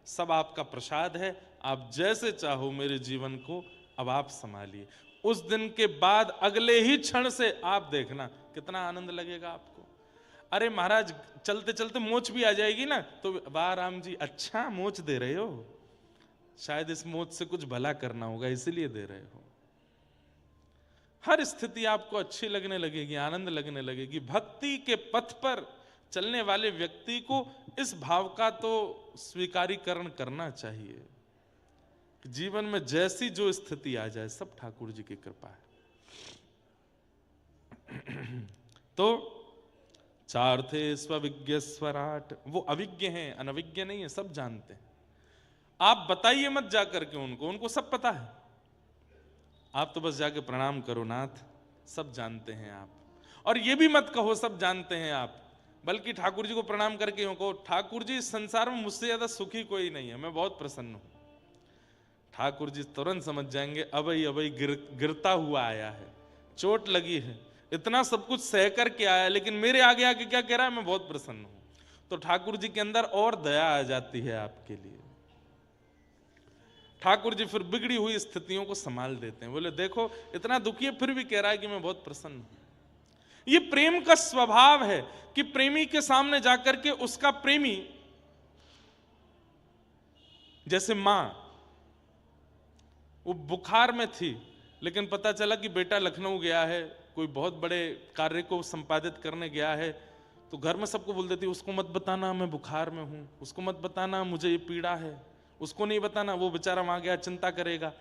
सब आपका प्रसाद है, आप जैसे चाहो मेरे जीवन को अब आप संभालिए। उस दिन के बाद अगले ही क्षण से आप देखना कितना आनंद लगेगा आपको। अरे महाराज चलते चलते मोच भी आ जाएगी ना, तो वाह राम जी अच्छा मोच दे रहे हो, शायद इस मोच से कुछ भला करना होगा इसलिए दे रहे हो। हर स्थिति आपको अच्छी लगने लगेगी, आनंद लगने लगेगी। भक्ति के पथ पर चलने वाले व्यक्ति को इस भाव का तो स्वीकारीकरण करना चाहिए। जीवन में जैसी जो स्थिति आ जाए सब ठाकुर जी की कृपा है। तो चार थे स्वविज्ञ स्वराट, वो अविज्ञ हैं, अनविज्ञ नहीं है, सब जानते हैं। आप बताइए मत जाकर के उनको सब पता है। आप तो बस जाके प्रणाम करो, नाथ सब जानते हैं आप। और ये भी मत कहो सब जानते हैं आप, बल्कि ठाकुर जी को प्रणाम करके यूं कहो, ठाकुर जी इस संसार में मुझसे ज्यादा सुखी कोई नहीं है, मैं बहुत प्रसन्न हूं। ठाकुर जी तुरंत समझ जाएंगे अबई अबई गिरता हुआ आया है, चोट लगी है, इतना सब कुछ सह करके आया, लेकिन मेरे आगे आके क्या कह रहा है, मैं बहुत प्रसन्न हूं। तो ठाकुर जी के अंदर और दया आ जाती है आपके लिए। ठाकुर जी फिर बिगड़ी हुई स्थितियों को संभाल देते हैं। बोले देखो इतना दुखी है फिर भी कह रहा है कि मैं बहुत प्रसन्न हूं। ये प्रेम का स्वभाव है कि प्रेमी के सामने जाकर के उसका प्रेमी, जैसे मां वो बुखार में थी, लेकिन पता चला कि बेटा लखनऊ गया है, कोई बहुत बड़े कार्य को संपादित करने गया है, तो घर में सबको बोल देती उसको मत बताना मैं बुखार में हूं, उसको मत बताना मुझे ये पीड़ा है, उसको नहीं बताना, वो बेचारा वहां गया चिंता करेगा।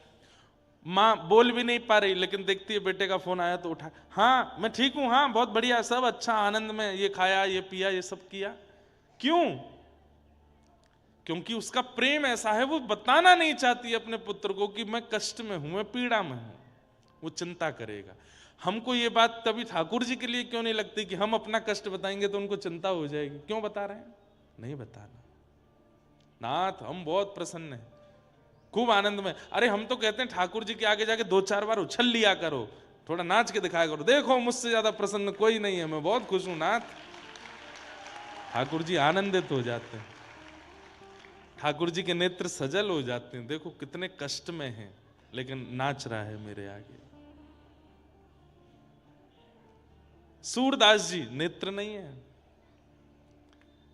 माँ बोल भी नहीं पा रही, लेकिन देखती है बेटे का फोन आया तो उठा, हाँ मैं ठीक हूं, हाँ बहुत बढ़िया, सब अच्छा आनंद में, ये खाया ये पिया ये सब किया। क्यों? क्योंकि उसका प्रेम ऐसा है, वो बताना नहीं चाहती अपने पुत्र को कि मैं कष्ट में हूं, मैं पीड़ा में हूं, वो चिंता करेगा। हमको ये बात तभी ठाकुर जी के लिए क्यों नहीं लगती कि हम अपना कष्ट बताएंगे तो उनको चिंता हो जाएगी? क्यों बता रहे हैं? नहीं बताना। नाथ हम बहुत प्रसन्न हैं, खूब आनंद में। अरे हम तो कहते हैं ठाकुर जी के आगे जाके 2-4 बार उछल लिया करो, थोड़ा नाच के दिखाया करो, देखो मुझसे ज्यादा प्रसन्न कोई नहीं है, मैं बहुत खुश हूं नाथ। ठाकुर जी आनंदित हो जाते हैं, ठाकुर जी के नेत्र सजल हो जाते हैं, देखो कितने कष्ट में हैं लेकिन नाच रहा है मेरे आगे। सूरदास जी नेत्र नहीं है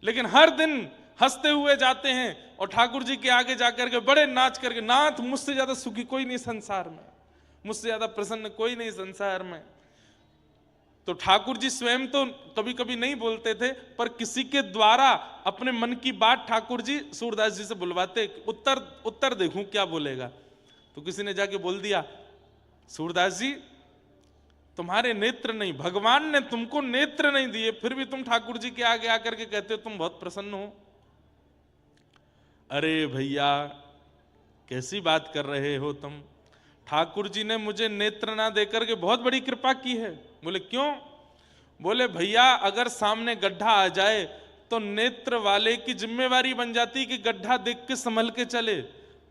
लेकिन हर दिन हंसते हुए जाते हैं और ठाकुर जी के आगे जाकर के बड़े नाच करके, नाथ मुझसे ज्यादा सुखी कोई नहीं संसार में, मुझसे ज्यादा प्रसन्न कोई नहीं संसार में। तो ठाकुर जी स्वयं तो कभी कभी नहीं बोलते थे, पर किसी के द्वारा अपने मन की बात ठाकुर जी सूरदास जी से बुलवाते, उत्तर देखूं क्या बोलेगा। तो किसी ने जाके बोल दिया, सूरदास जी तुम्हारे नेत्र नहीं, भगवान ने तुमको नेत्र नहीं दिए, फिर भी तुम ठाकुर जी के आगे आकर के कहते हो तुम बहुत प्रसन्न हो। अरे भैया कैसी बात कर रहे हो तुम, ठाकुर जी ने मुझे नेत्र ना देकर के बहुत बड़ी कृपा की है। बोले क्यों? बोले भैया अगर सामने गड्ढा आ जाए तो नेत्र वाले की जिम्मेवारी बन जाती कि गड्ढा देख के संभल के चले,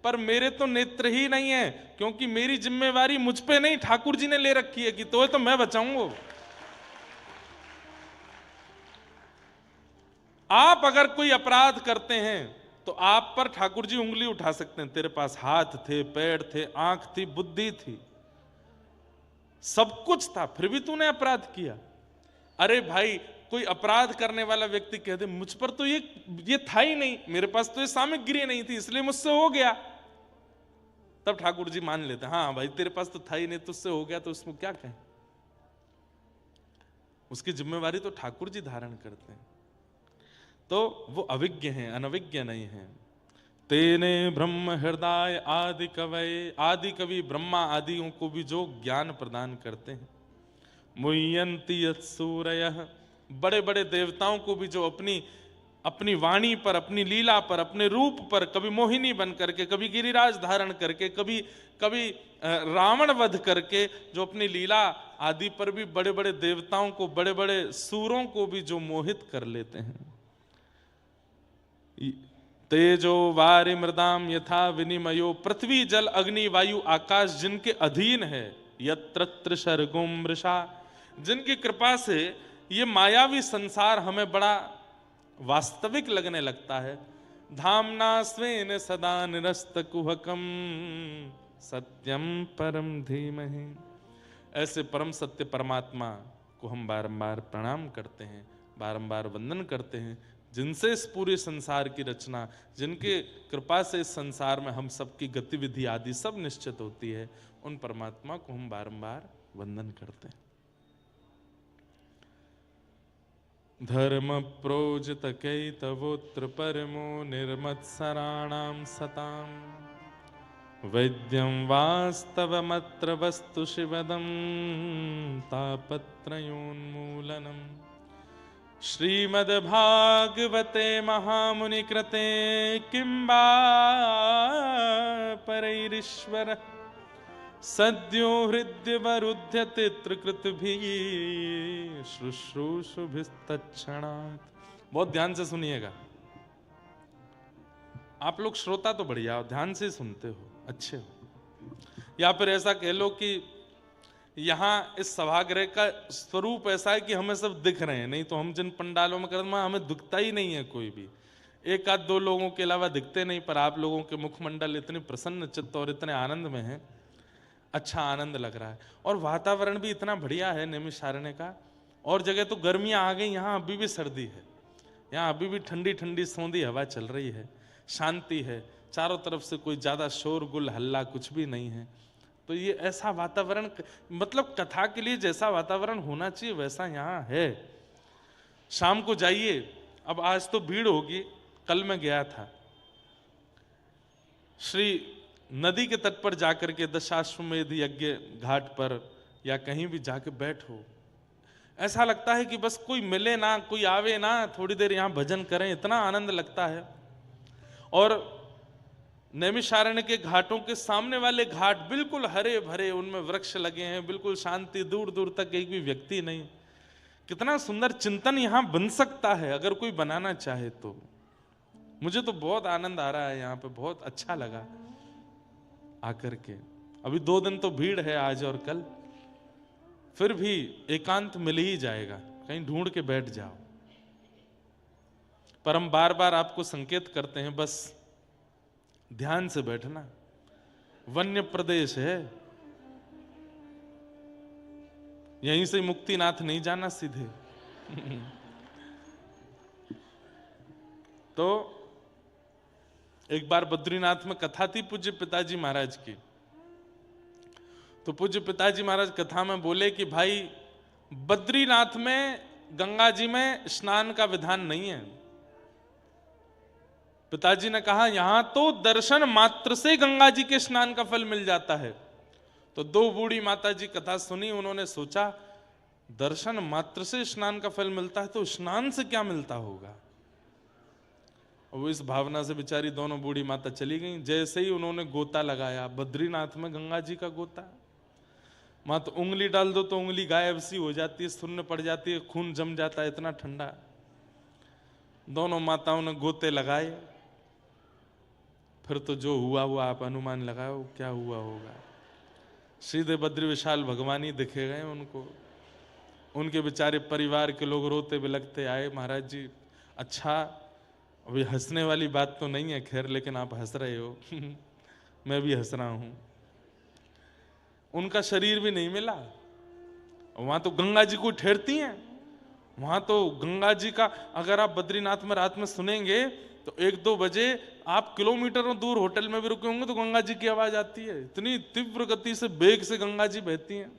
पर मेरे तो नेत्र ही नहीं है, क्योंकि मेरी जिम्मेवारी मुझ पे नहीं ठाकुर जी ने ले रखी है कि तो मैं बचाऊंगा। आप अगर कोई अपराध करते हैं तो आप पर ठाकुर जी उंगली उठा सकते हैं, तेरे पास हाथ थे, पैर थे, आंख थी, बुद्धि थी, सब कुछ था, फिर भी तूने अपराध किया। अरे भाई कोई अपराध करने वाला व्यक्ति कह दे मुझ पर तो ये था ही नहीं, मेरे पास तो ये सामग्री नहीं थी इसलिए मुझसे हो गया, तब ठाकुर जी मान लेते, हाँ भाई तेरे पास तो था ही नहीं, तुझसे हो गया, तो उसमें क्या कहें। उसकी जिम्मेवारी तो ठाकुर जी धारण करते हैं। तो वो अविज्ञ हैं, अनविज्ञ नहीं हैं। तेने ब्रह्म हृदय आदि कवये, आदि कवि ब्रह्मा आदियों को भी जो ज्ञान प्रदान करते हैं। मुह्यन्ति यत्सूरयः, बड़े बड़े देवताओं को भी जो अपनी वाणी पर, अपनी लीला पर, अपने रूप पर, कभी मोहिनी बन करके, कभी गिरिराज धारण करके, कभी रावण वध करके, जो अपनी लीला आदि पर भी बड़े बड़े देवताओं को, बड़े बड़े सूरों को भी जो मोहित कर लेते हैं। तेजो वारि मृदाम यथा विनिमयो, पृथ्वी जल अग्नि वायु आकाश जिनके अधीन है, यत्र सर्गोम मृषा, जिनकी कृपा से ये मायावी संसार हमें बड़ा वास्तविक लगने लगता है। धामना स्वेन सदा निरस्त कुहकम सत्यम परम धीमहि, ऐसे परम सत्य परमात्मा को हम बारंबार प्रणाम करते हैं, बारंबार वंदन करते हैं, जिनसे इस पूरे संसार की रचना, जिनके कृपा से इस संसार में हम सबकी गतिविधि आदि सब निश्चित होती है, उन परमात्मा को हम बारंबार वंदन करते हैं। धर्म प्रोजित कैतवोत्र परमो निर्मत्सराणां सतां, वैद्यं वास्तवमत्र वस्तु शिवदं तापत्रयोन्मूलनम्। श्रीमद्भागवते महामुनिकृते किंबा परैरीश्वर, सद्यो हृद्यवरुध्यते त्रिकृतभिः शुश्रूषुभिस्तत्क्षणात्। बहुत ध्यान से सुनिएगा, आप लोग श्रोता तो बढ़िया हो, ध्यान से सुनते हो, अच्छे हो। या फिर ऐसा कह लो कि यहाँ इस सभागृह का स्वरूप ऐसा है कि हमें सब दिख रहे हैं, नहीं तो हम जिन पंडालों में करते हमें दिखता ही नहीं है कोई भी, एक आध दो लोगों के अलावा दिखते नहीं, पर आप लोगों के मुखमंडल इतने प्रसन्न चित्त और इतने आनंद में हैं, अच्छा आनंद लग रहा है। और वातावरण भी इतना बढ़िया है नैमिषारण्य का। और जगह तो गर्मियाँ आ गई, यहाँ अभी भी सर्दी है, यहाँ अभी भी ठंडी ठंडी सौंधी हवा चल रही है, शांति है, चारों तरफ से कोई ज़्यादा शोरगुल हल्ला कुछ भी नहीं है। तो ये ऐसा वातावरण, मतलब कथा के लिए जैसा वातावरण होना चाहिए वैसा यहाँ है। शाम को जाइए, अब आज तो भीड़ होगी, कल मैं गया था, श्री नदी के तट पर जाकर के दशाश्वमेध यज्ञ घाट पर या कहीं भी जाके बैठो, ऐसा लगता है कि बस कोई मिले ना, कोई आवे ना, थोड़ी देर यहाँ भजन करें, इतना आनंद लगता है। और नैमिषारण्य के घाटों के सामने वाले घाट बिल्कुल हरे भरे, उनमें वृक्ष लगे हैं, बिल्कुल शांति, दूर दूर तक एक भी व्यक्ति नहीं। कितना सुंदर चिंतन यहां बन सकता है अगर कोई बनाना चाहे तो। मुझे तो बहुत आनंद आ रहा है यहाँ पे, बहुत अच्छा लगा आकर के। अभी 2 दिन तो भीड़ है आज और कल, फिर भी एकांत मिल ही जाएगा, कहीं ढूंढ के बैठ जाओ। पर हम बार बार आपको संकेत करते हैं, बस ध्यान से बैठना। वन्य प्रदेश है, यहीं से मुक्तिनाथ नहीं जाना सीधे। तो एक बार बद्रीनाथ में कथा थी पूज्य पिताजी महाराज की। तो पूज्य पिताजी महाराज कथा में बोले कि भाई बद्रीनाथ में गंगा जी में स्नान का विधान नहीं है। पिताजी ने कहा यहां तो दर्शन मात्र से गंगा जी के स्नान का फल मिल जाता है। तो 2 बूढ़ी माता जी कथा सुनी, उन्होंने सोचा दर्शन मात्र से स्नान का फल मिलता है तो स्नान से क्या मिलता होगा। वो इस भावना से बेचारी दोनों बूढ़ी माता चली गई। जैसे ही उन्होंने गोता लगाया, बद्रीनाथ में गंगा जी का गोता, मां तो उंगली डाल दो तो उंगली गायब सी हो जाती है, शून्य पड़ जाती है, खून जम जाता है, इतना ठंडा। दोनों माताओं ने गोते लगाए, फिर तो जो हुआ वो आप अनुमान लगाओ क्या हुआ होगा। सीधे बद्री विशाल भगवान ही दिखे गए उनको। उनके बेचारे परिवार के लोग रोते बिलखते आए, महाराज जी अच्छा अभी हंसने वाली बात तो नहीं है खैर, लेकिन आप हंस रहे हो। मैं भी हंस रहा हूं। उनका शरीर भी नहीं मिला। वहां तो गंगा जी को ठहरती हैं, वहां तो गंगा जी का, अगर आप बद्रीनाथ में रात में सुनेंगे तो 1-2 बजे आप किलोमीटरों दूर होटल में भी रुके होंगे तो गंगा जी की आवाज आती है। इतनी तीव्र गति से, वेग से गंगा जी बहती हैं।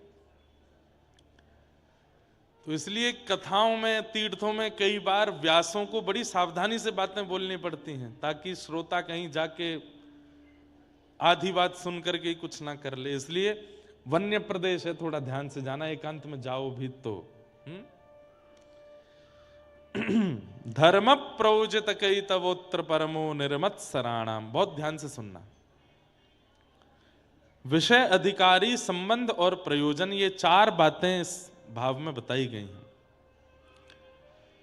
तो इसलिए कथाओं में, तीर्थों में कई बार व्यासों को बड़ी सावधानी से बातें बोलनी पड़ती हैं, ताकि श्रोता कहीं जाके आधी बात सुन करके कुछ ना कर ले। इसलिए वन्य प्रदेश है, थोड़ा ध्यान से जाना, एकांत में जाओ भी तो। धर्म प्रयोजित कई तवोत्र परमो निर्मत सराणाम, बहुत ध्यान से सुनना। विषय, अधिकारी, संबंध और प्रयोजन, ये 4 बातें इस भाव में बताई गई हैं।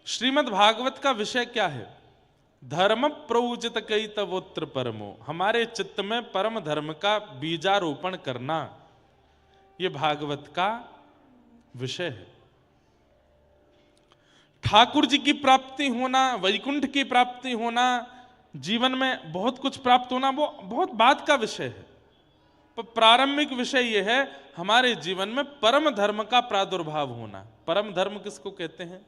श्रीमद् भागवत का विषय क्या है? धर्म प्रयोजित कई तवोत्र परमो, हमारे चित्त में परम धर्म का बीजारोपण करना, ये भागवत का विषय है। ठाकुर जी की प्राप्ति होना, वैकुंठ की प्राप्ति होना, जीवन में बहुत कुछ प्राप्त होना, वो बहुत बाद का विषय है। पर प्रारंभिक विषय यह है हमारे जीवन में परम धर्म का प्रादुर्भाव होना। परम धर्म किसको कहते हैं?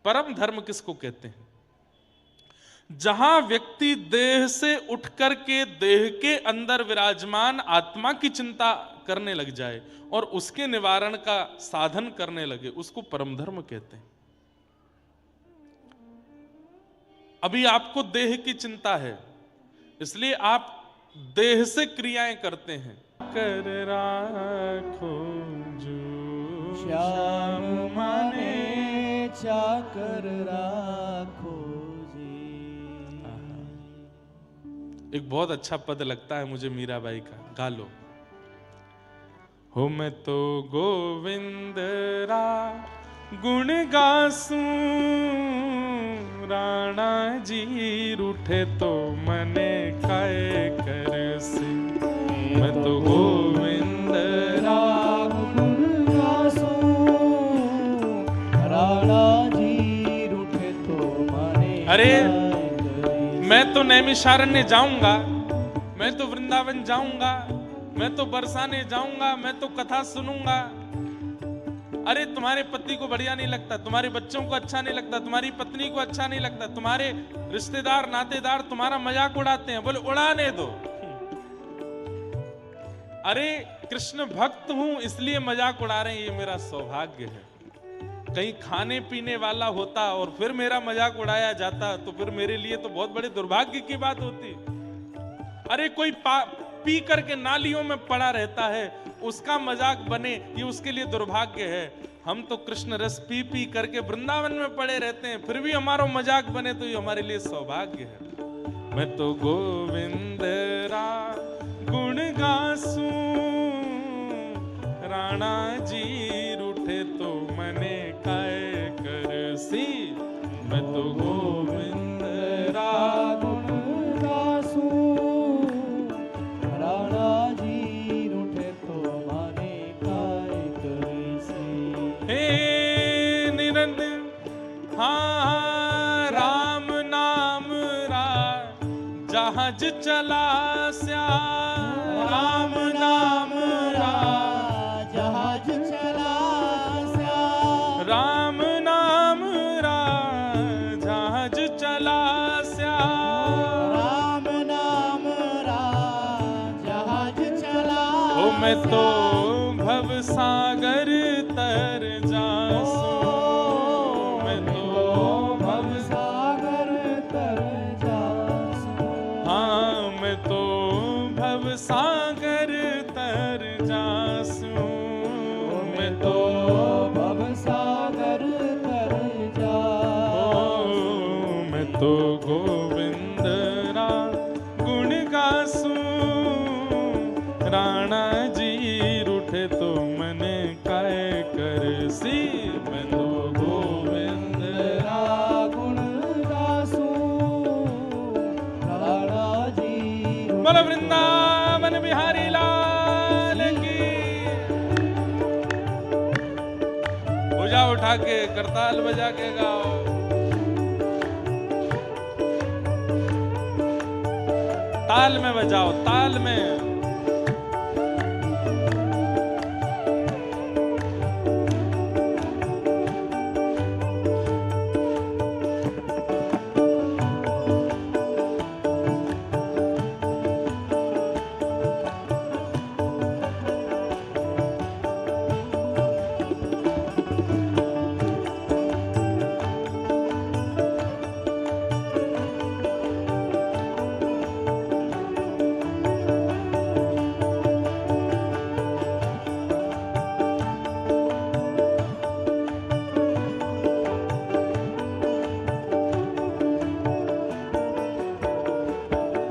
परम धर्म किसको कहते हैं? जहां व्यक्ति देह से उठ करके देह के अंदर विराजमान आत्मा की चिंता करने लग जाए और उसके निवारण का साधन करने लगे, उसको परम धर्म कहते हैं। अभी आपको देह की चिंता है, इसलिए आप देह से क्रियाएं करते हैं। कर राखो जो श्याम माने चाकर राखो जी। एक बहुत अच्छा पद लगता है मुझे मीराबाई का, गा लो। हो मैं तो गोविंद रा गुण गासूं, राणा जी रूठे तो मने खाए कर से। मैं तो गोविंद रा गुण गासूं, राणा जी रूठे तो मने अरे खाए कर। मैं तो नैमिषारण्य जाऊंगा, मैं तो वृंदावन जाऊंगा, मैं तो बरसाने जाऊंगा, मैं तो कथा सुनूंगा। अरे तुम्हारे पति को बढ़िया नहीं लगता, तुम्हारे बच्चों को अच्छा नहीं लगता, तुम्हारी पत्नी को अच्छा नहीं लगता, तुम्हारे रिश्तेदार नातेदार तुम्हारा मजाक उड़ाते हैं, बोले उड़ाने दो। अरे कृष्ण भक्त हूं इसलिए मजाक उड़ा रहे हैं, ये मेरा सौभाग्य है। कहीं खाने पीने वाला होता और फिर मेरा मजाक उड़ाया जाता तो फिर मेरे लिए तो बहुत बड़े दुर्भाग्य की बात होती। अरे कोई पी करके नालियों में पड़ा रहता है, उसका मजाक बने, ये उसके लिए दुर्भाग्य है। हम तो कृष्ण रस पी पी करके वृंदावन में पड़े रहते हैं, फिर भी हमारा मजाक बने तो ये हमारे लिए सौभाग्य है। मैं तो गोविंद रा गुण गासूं, राणा जी रूठे तो मने काय करसी। मैं तो गोविंद रा गुण गासूं, राणा जी रूठे तो माने काय करसी। हे निरंतर हाँ राम नाम रा जहाज चला स्या, राम नाम रा जहाज चला स्या, राम नाम रा जहाज चला स्या। राम नाम रा जहाज चला ओ मैं स्या। तो भव सागर तर जासूं, मैं तो भव सागर तर जासूं। हाँ मैं तो भव सागर तर जासूं, मैं तो भव सागर तर ओ जासूं। मैं तो गोविंद रा गुण गासूं, राणा जी रूठे तो मने काय करसी। मैं तो गोविंद रा गुण गासूं, राणा जी बोलो वृंदावन बिहारी लाल की। भुजा उठा के करताल बजा के गाओ। ताल में बजाओ, ताल में।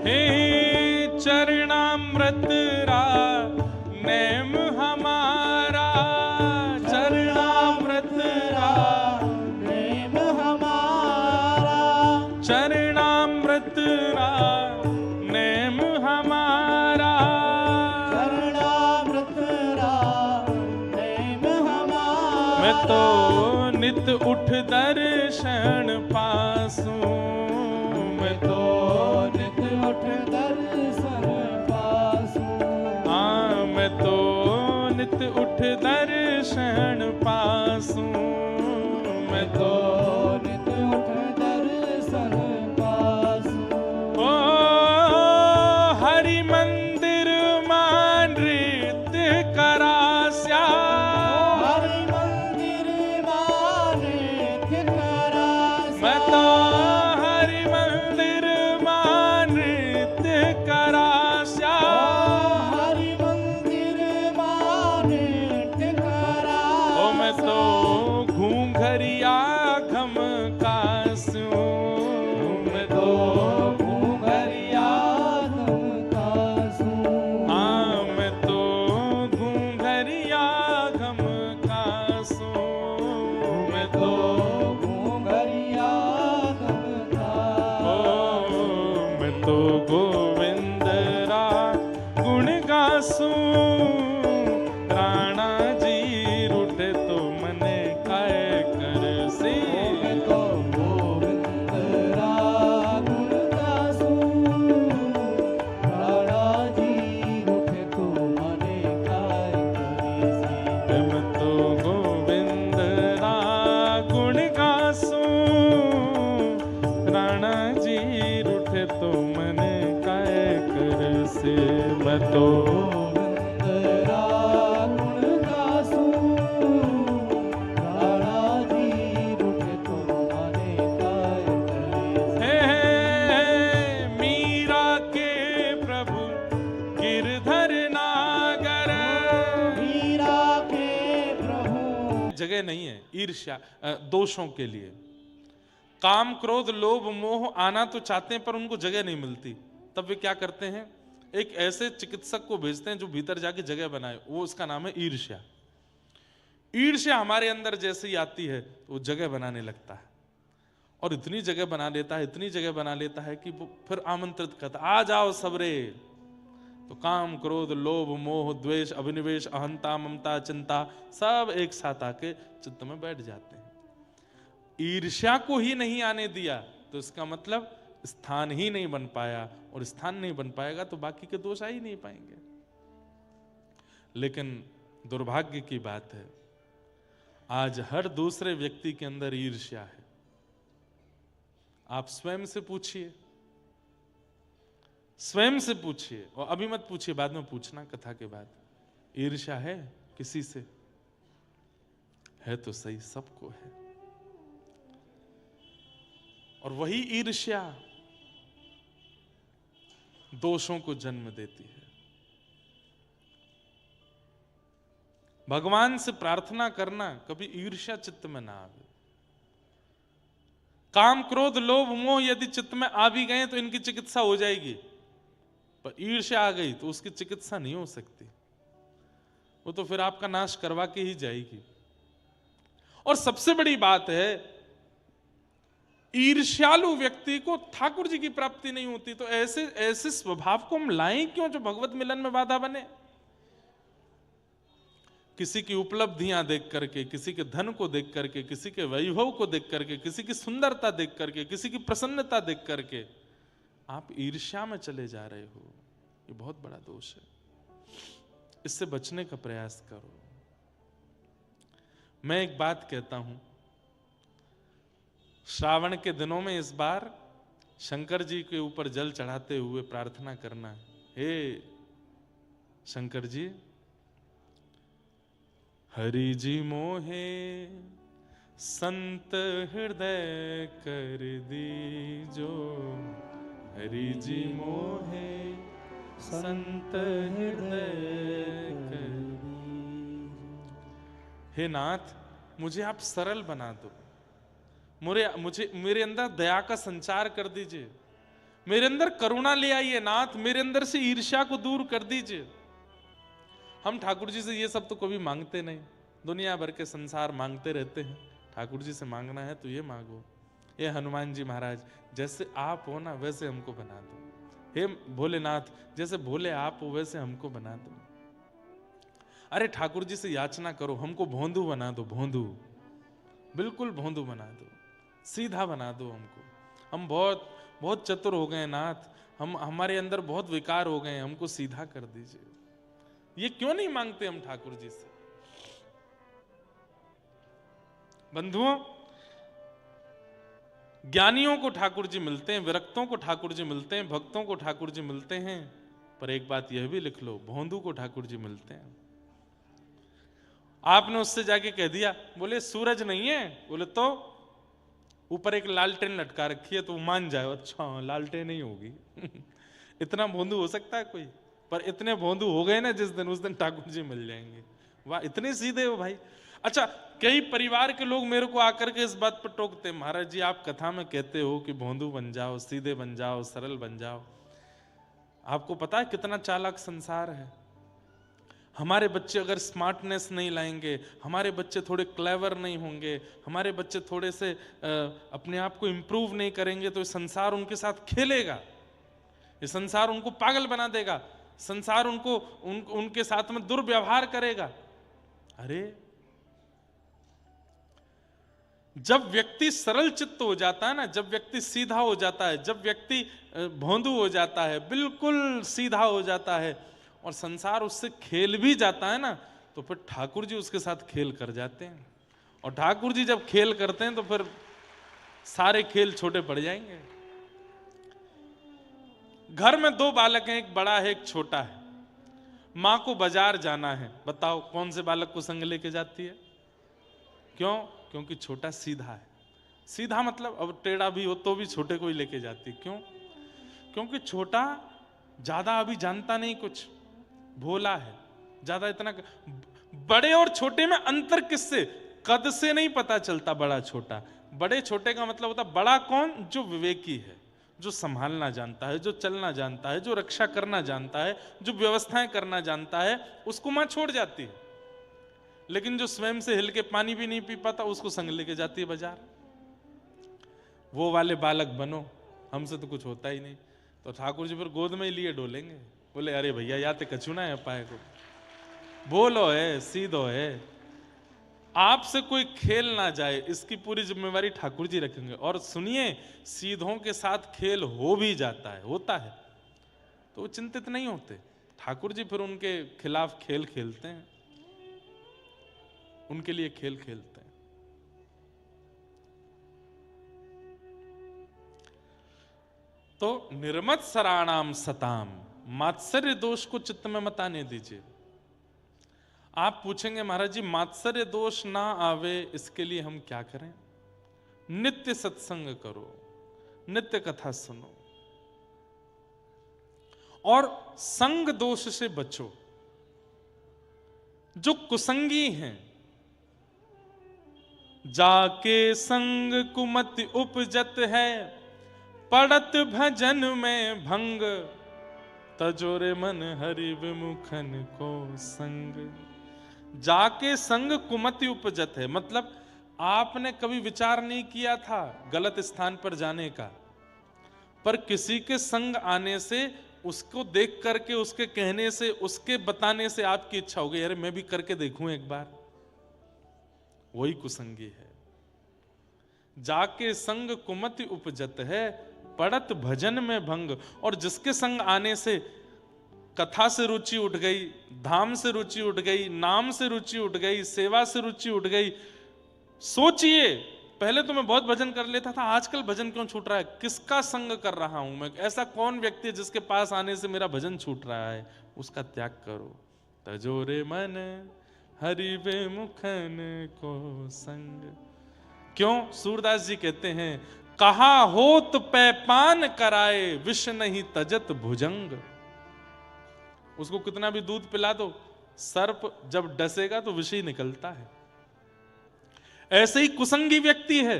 हे चरणामृत रा नेम हमारा, चरणामृत रा प्रेम हमारा। चरणामृत रा नेम हमारा। चरणामृत रा प्रेम हमारा। मैं तो नित उठ दर्शन पासूं, मैं तो नित उठ दर्शन पासूं। हाँ मैं तो नित उठ दर्शन पासूं, मैं तो नित उठ दर्शन पासूं। ओ हरि मंदिर मान नृत्य करास्या, हरि मंदिर माने करास्या। मैं तो हरि मंदिर मान नृत्य करास्या। हरि मंदिर माने करास्या। ओ मैं तो घूंघरिया घम कासूं, मैं तो घूंघरिया हाँ मैं तो घूंघरिया घम कासूं, मैं तो ओ मैं तो गोविंद रा गुण गासूं, राणा जी रूठे तो मने काय करसी। मैं तो गोविंद रा गुण गासूं, राणा जी रूठे तो मने काय करसी। मैं तो हे मीरा के प्रभु गिरधर नागर। जगह नहीं है ईर्ष्या दोषों के लिए। काम क्रोध लोभ मोह आना तो चाहते हैं पर उनको जगह नहीं मिलती, तब वे क्या करते हैं, एक ऐसे चिकित्सक को भेजते हैं जो भीतर जाके जगह बनाए, वो उसका नाम है ईर्ष्या। ईर्ष्या हमारे अंदर जैसे ही आती है तो वो जगह बनाने लगता है, और इतनी जगह बना लेता है, इतनी जगह बना लेता है कि वो फिर आमंत्रित करता, आ जाओ सबरे। तो काम क्रोध लोभ मोह द्वेष अभिनिवेश अहंता ममता चिंता सब एक साथ आके चित्त में बैठ जाते हैं। ईर्ष्या को ही नहीं आने दिया तो इसका मतलब स्थान ही नहीं बन पाया, और स्थान नहीं बन पाएगा तो बाकी के दोष आ ही नहीं पाएंगे। लेकिन दुर्भाग्य की बात है, आज हर दूसरे व्यक्ति के अंदर ईर्ष्या है। आप स्वयं से पूछिए, स्वयं से पूछिए, और अभी मत पूछिए, बाद में पूछना कथा के बाद। ईर्ष्या है किसी से? है तो सही, सबको है। और वही ईर्ष्या दोषों को जन्म देती है। भगवान से प्रार्थना करना, कभी ईर्ष्या चित्त में ना आवे। काम क्रोध लोभ मोह यदि चित्त में आ भी गए तो इनकी चिकित्सा हो जाएगी, पर ईर्ष्या आ गई तो उसकी चिकित्सा नहीं हो सकती, वो तो फिर आपका नाश करवा के ही जाएगी। और सबसे बड़ी बात है, ईर्ष्यालु व्यक्ति को ठाकुर जी की प्राप्ति नहीं होती। तो ऐसे ऐसे स्वभाव को हम लाएं क्यों जो भगवत मिलन में बाधा बने? किसी की उपलब्धियां देख करके, किसी के धन को देख करके, किसी के वैभव को देख करके, किसी की सुंदरता देख करके, किसी की प्रसन्नता देख करके आप ईर्ष्या में चले जा रहे हो, ये बहुत बड़ा दोष है। इससे बचने का प्रयास करो। मैं एक बात कहता हूं, श्रावण के दिनों में इस बार शंकर जी के ऊपर जल चढ़ाते हुए प्रार्थना करना, हे शंकर जी, हरि जी मोहे संत हृदय कर दीजो, हरि जी मोहे संत हृदय कर दीजो। हे नाथ, मुझे आप सरल बना दो, मेरे अंदर दया का संचार कर दीजिए, मेरे अंदर करुणा ले आइए नाथ, मेरे अंदर से ईर्ष्या को दूर कर दीजिए। हम ठाकुर जी से ये सब तो कभी मांगते नहीं, दुनिया भर के संसार मांगते रहते हैं। ठाकुर जी से मांगना है तो ये मांगो, ये हनुमान जी महाराज जैसे आप हो ना वैसे हमको बना दो, हे भोलेनाथ जैसे भोले आप हो वैसे हमको बना दो। अरे ठाकुर जी से याचना करो, हमको भोंदू बना दो, भोंदू, बिल्कुल भोंदू बना दो, सीधा बना दो हमको। हम बहुत बहुत चतुर हो गए नाथ, हमारे अंदर बहुत विकार हो गए, हमको सीधा कर दीजिए। ये क्यों नहीं मांगते हम ठाकुर जी से? बंधुओं, ज्ञानियों को ठाकुर जी मिलते हैं, विरक्तों को ठाकुर जी मिलते हैं, भक्तों को ठाकुर जी मिलते हैं, पर एक बात यह भी लिख लो, भोंदू को ठाकुर जी मिलते हैं। आपने उससे जाके कह दिया, बोले सूरज नहीं है, बोले तो ऊपर एक लालटेन लटका रखी है, तो मान जाए अच्छा लालटेन नहीं होगी। इतना भोंदू हो सकता है कोई? पर इतने भोंदू हो गए ना जिस दिन, उस दिन ठाकुर जी मिल जाएंगे। वाह, इतने सीधे हो भाई। अच्छा, कई परिवार के लोग मेरे को आकर के इस बात पर टोकते, महाराज जी आप कथा में कहते हो कि भोंदू बन जाओ, सीधे बन जाओ, सरल बन जाओ। आपको पता है कितना चालाक संसार है? हमारे बच्चे अगर स्मार्टनेस नहीं लाएंगे, हमारे बच्चे थोड़े क्लेवर नहीं होंगे, हमारे बच्चे थोड़े से अपने आप को इंप्रूव नहीं करेंगे, तो संसार उनके साथ खेलेगा, ये संसार उनको पागल बना देगा, संसार उनके साथ में दुर्व्यवहार करेगा। अरे जब व्यक्ति सरल चित्त हो जाता है ना, जब व्यक्ति सीधा हो जाता है, जब व्यक्ति भोंदू हो जाता है, बिल्कुल सीधा हो जाता है और संसार उससे खेल भी जाता है ना, तो फिर ठाकुर जी उसके साथ खेल कर जाते हैं। और ठाकुर जी जब खेल करते हैं तो फिर सारे खेल छोटे पड़ जाएंगे। घर में दो बालक हैं, एक बड़ा है एक छोटा है। मां को बाजार जाना है, बताओ कौन से बालक को संग लेके जाती है? क्यों? क्योंकि छोटा सीधा है। सीधा मतलब अब टेढ़ा भी हो तो भी छोटे को ही लेके जाती है। क्यों? क्योंकि छोटा ज्यादा अभी जानता नहीं कुछ, भोला है, ज्यादा इतना। बड़े और छोटे में अंतर किससे? कद से नहीं पता चलता बड़ा छोटा, बड़े छोटे का मतलब होता बड़ा कौन? जो विवेकी है, जो संभालना जानता है, जो चलना जानता है, जो रक्षा करना जानता है, जो व्यवस्थाएं करना जानता है, उसको मां छोड़ जाती है। लेकिन जो स्वयं से हिल के पानी भी नहीं पी पाता, उसको संग लेके जाती है बाजार। वो वाले बालक बनो, हमसे तो कुछ होता ही नहीं। तो ठाकुर जी फिर गोद में ही लिए डोलेंगे। बोले अरे भैया याते कछुना है पाए को, बोलो है सीधो है, आपसे कोई खेल ना जाए, इसकी पूरी जिम्मेवारी ठाकुर जी रखेंगे। और सुनिए, सीधों के साथ खेल हो भी जाता है, होता है, तो वो चिंतित नहीं होते। ठाकुर जी फिर उनके खिलाफ खेल खेलते हैं, उनके लिए खेल खेलते हैं। तो निर्मत सराणाम सताम, मात्सर्य दोष को चित्त में मत आने दीजिए। आप पूछेंगे महाराज जी मात्सर्य दोष ना आवे इसके लिए हम क्या करें? नित्य सत्संग करो, नित्य कथा सुनो और संग दोष से बचो। जो कुसंगी हैं, जाके संग कुमति उपजत है, पड़त भजन में भंग, तजोरे मन हरि विमुखन को संग। जाके संग कुमति उपजत है, मतलब आपने कभी विचार नहीं किया था गलत स्थान पर जाने का, पर किसी के संग आने से, उसको देख करके, उसके कहने से, उसके बताने से आपकी इच्छा हो गई अरे मैं भी करके देखूं एक बार, वही कुसंगी है। जाके संग कुमति उपजत है, पड़त भजन में भंग। और जिसके संग आने से कथा से रुचि उठ गई, धाम से रुचि उठ गई, नाम से रुचि उठ गई, सेवा से रुचि उठ गई। सोचिए, पहले तो मैं बहुत भजन कर लेता था, आजकल भजन क्यों छूट रहा है? किसका संग कर रहा हूं मैं? ऐसा कौन व्यक्ति है जिसके पास आने से मेरा भजन छूट रहा है? उसका त्याग करो। तजोरे मन हरि विमुखन को संग। क्यों? सूरदास जी कहते हैं, कहा होत पैपान कराए, विष नहीं तजत भुजंग। उसको कितना भी दूध पिला दो, सर्प जब डसेगा तो विष ही निकलता है। ऐसे ही कुसंगी व्यक्ति है,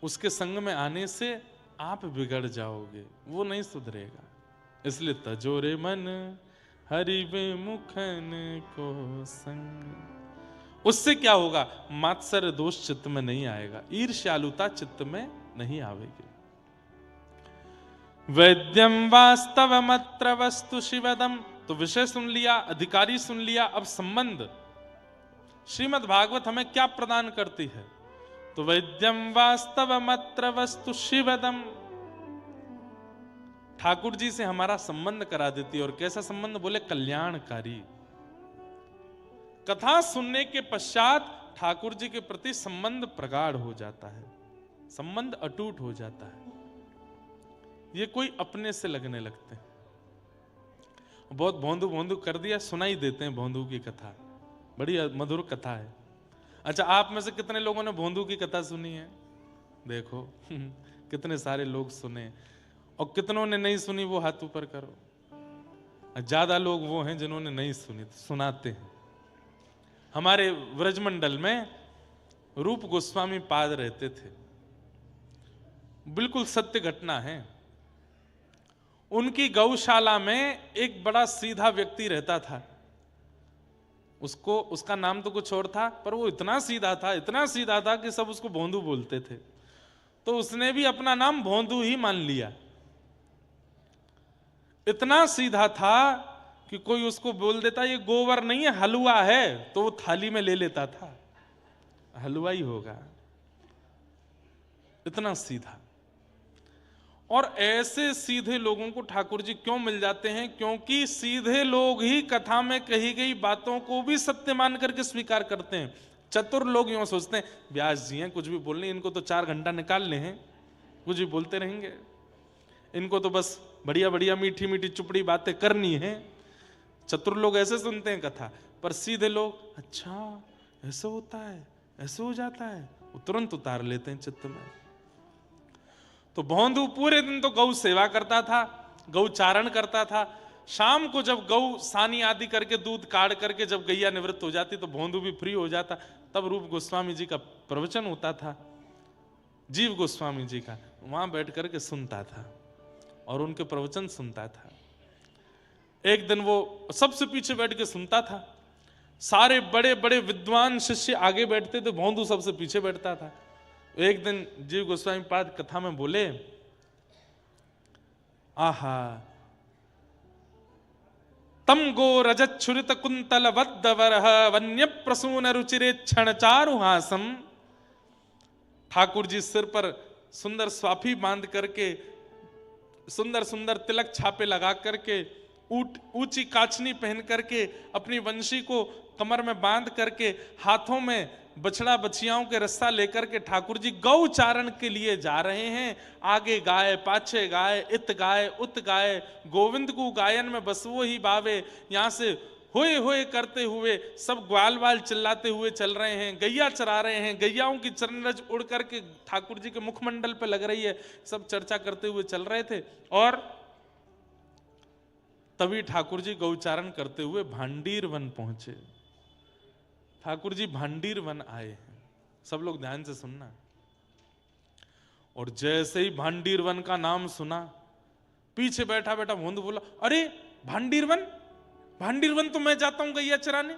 उसके संग में आने से आप बिगड़ जाओगे, वो नहीं सुधरेगा। इसलिए तजोरे मन हरि विमुखन को संग। उससे क्या होगा? मात्सर्य दोष चित्त में नहीं आएगा, ईर्ष्यालुता चित्त में नहीं आवेगी। वैद्यम वास्तवमत्र वस्तु शिवदम। तो विषय सुन लिया, अधिकारी सुन लिया, अब संबंध। श्रीमद् भागवत हमें क्या प्रदान करती है? तो वैद्यम वास्तवमत्र वस्तु शिवदम, ठाकुर जी से हमारा संबंध करा देती है। और कैसा संबंध? बोले कल्याणकारी। कथा सुनने के पश्चात ठाकुर जी के प्रति संबंध प्रगाढ़ हो जाता है, संबंध अटूट हो जाता है। ये कोई अपने से लगने लगते हैं। बहुत भोंदू भोंदू कर दिया, सुनाई देते हैं भोंदू की कथा, बड़ी मधुर कथा है। अच्छा, आप में से कितने लोगों ने भोंदू की कथा सुनी है? देखो कितने सारे लोग सुने, और कितनों ने नहीं सुनी वो हाथ ऊपर करो। ज्यादा लोग वो हैं जिन्होंने नहीं सुनी, तो सुनाते हैं। हमारे व्रजमंडल में रूप गोस्वामी पाद रहते थे, बिल्कुल सत्य घटना है। उनकी गौशाला में एक बड़ा सीधा व्यक्ति रहता था। उसका नाम तो कुछ और था, पर वो इतना सीधा था, इतना सीधा था कि सब उसको भोंदू बोलते थे। तो उसने भी अपना नाम भोंदू ही मान लिया। इतना सीधा था कि कोई उसको बोल देता ये गोबर नहीं है हलवा है, तो वो थाली में ले लेता था, हलवा ही होगा, इतना सीधा। और ऐसे सीधे लोगों को ठाकुर जी क्यों मिल जाते हैं? क्योंकि सीधे लोग ही कथा में कही गई बातों को भी सत्य मान करके स्वीकार करते हैं। चतुर लोग यूं सोचते हैं व्यास जी हैं, कुछ भी बोलने, इनको तो 4 घंटा निकालने हैं, कुछ भी बोलते रहेंगे, इनको तो बस बढ़िया बढ़िया मीठी मीठी चुपड़ी बातें करनी है। चतुर लोग ऐसे सुनते हैं कथा, पर सीधे लोग अच्छा ऐसा होता है, ऐसे हो जाता है, वो तुरंत उतार लेते हैं चित्त में। तो भोंदू पूरे दिन तो गौ सेवा करता था, गौ चारण करता था। शाम को जब गौ सानी आदि करके दूध काढ़ करके जब गैया निवृत्त हो जाती तो भोंदू भी फ्री हो जाता। तब रूप गोस्वामी जी का प्रवचन होता था, जीव गोस्वामी जी का, वहां बैठ करके सुनता था और उनके प्रवचन सुनता था। एक दिन वो सबसे पीछे बैठ के सुनता था, सारे बड़े बड़े विद्वान शिष्य आगे बैठते थे, भोंदू सबसे पीछे बैठता था। एक दिन जीव गोस्वामी पाद कथा में बोले, आहा तम गो रजत छुरित कुंतल वद्दवरह वन्य प्रसून रुचिरे क्षण चारुहासम। ठाकुर जी सिर पर सुंदर स्वाफी बांध करके, सुंदर सुंदर तिलक छापे लगा करके, ऊंची काचनी पहन करके, अपनी वंशी को कमर में बांध करके, हाथों में बछड़ा बछियाओं के रस्सा लेकर के ठाकुर जी गौ चारण के लिए जा रहे हैं। आगे गाय, पाछे गाय, इत गाय, उत गाय, गोविंद को गायन में बसवो ही बावे। यहां से होए होए करते हुए सब ग्वाल वाल चिल्लाते हुए चल रहे हैं, गैया चरा रहे हैं, गैयाओं की चरणरज उड़ करके ठाकुर जी के मुखमंडल पे लग रही है, सब चर्चा करते हुए चल रहे थे। और तभी ठाकुर जी गौचारण करते हुए भांडीर वन पहुंचे। ठाकुर जी भांडीर वन आए हैं, सब लोग ध्यान से सुनना। और जैसे ही भांडीर वन का नाम सुना, पीछे बैठा बैठा भोंदू बोला, अरे भांडीर वन, भांडीर वन तो मैं जाता हूं गैया चराने,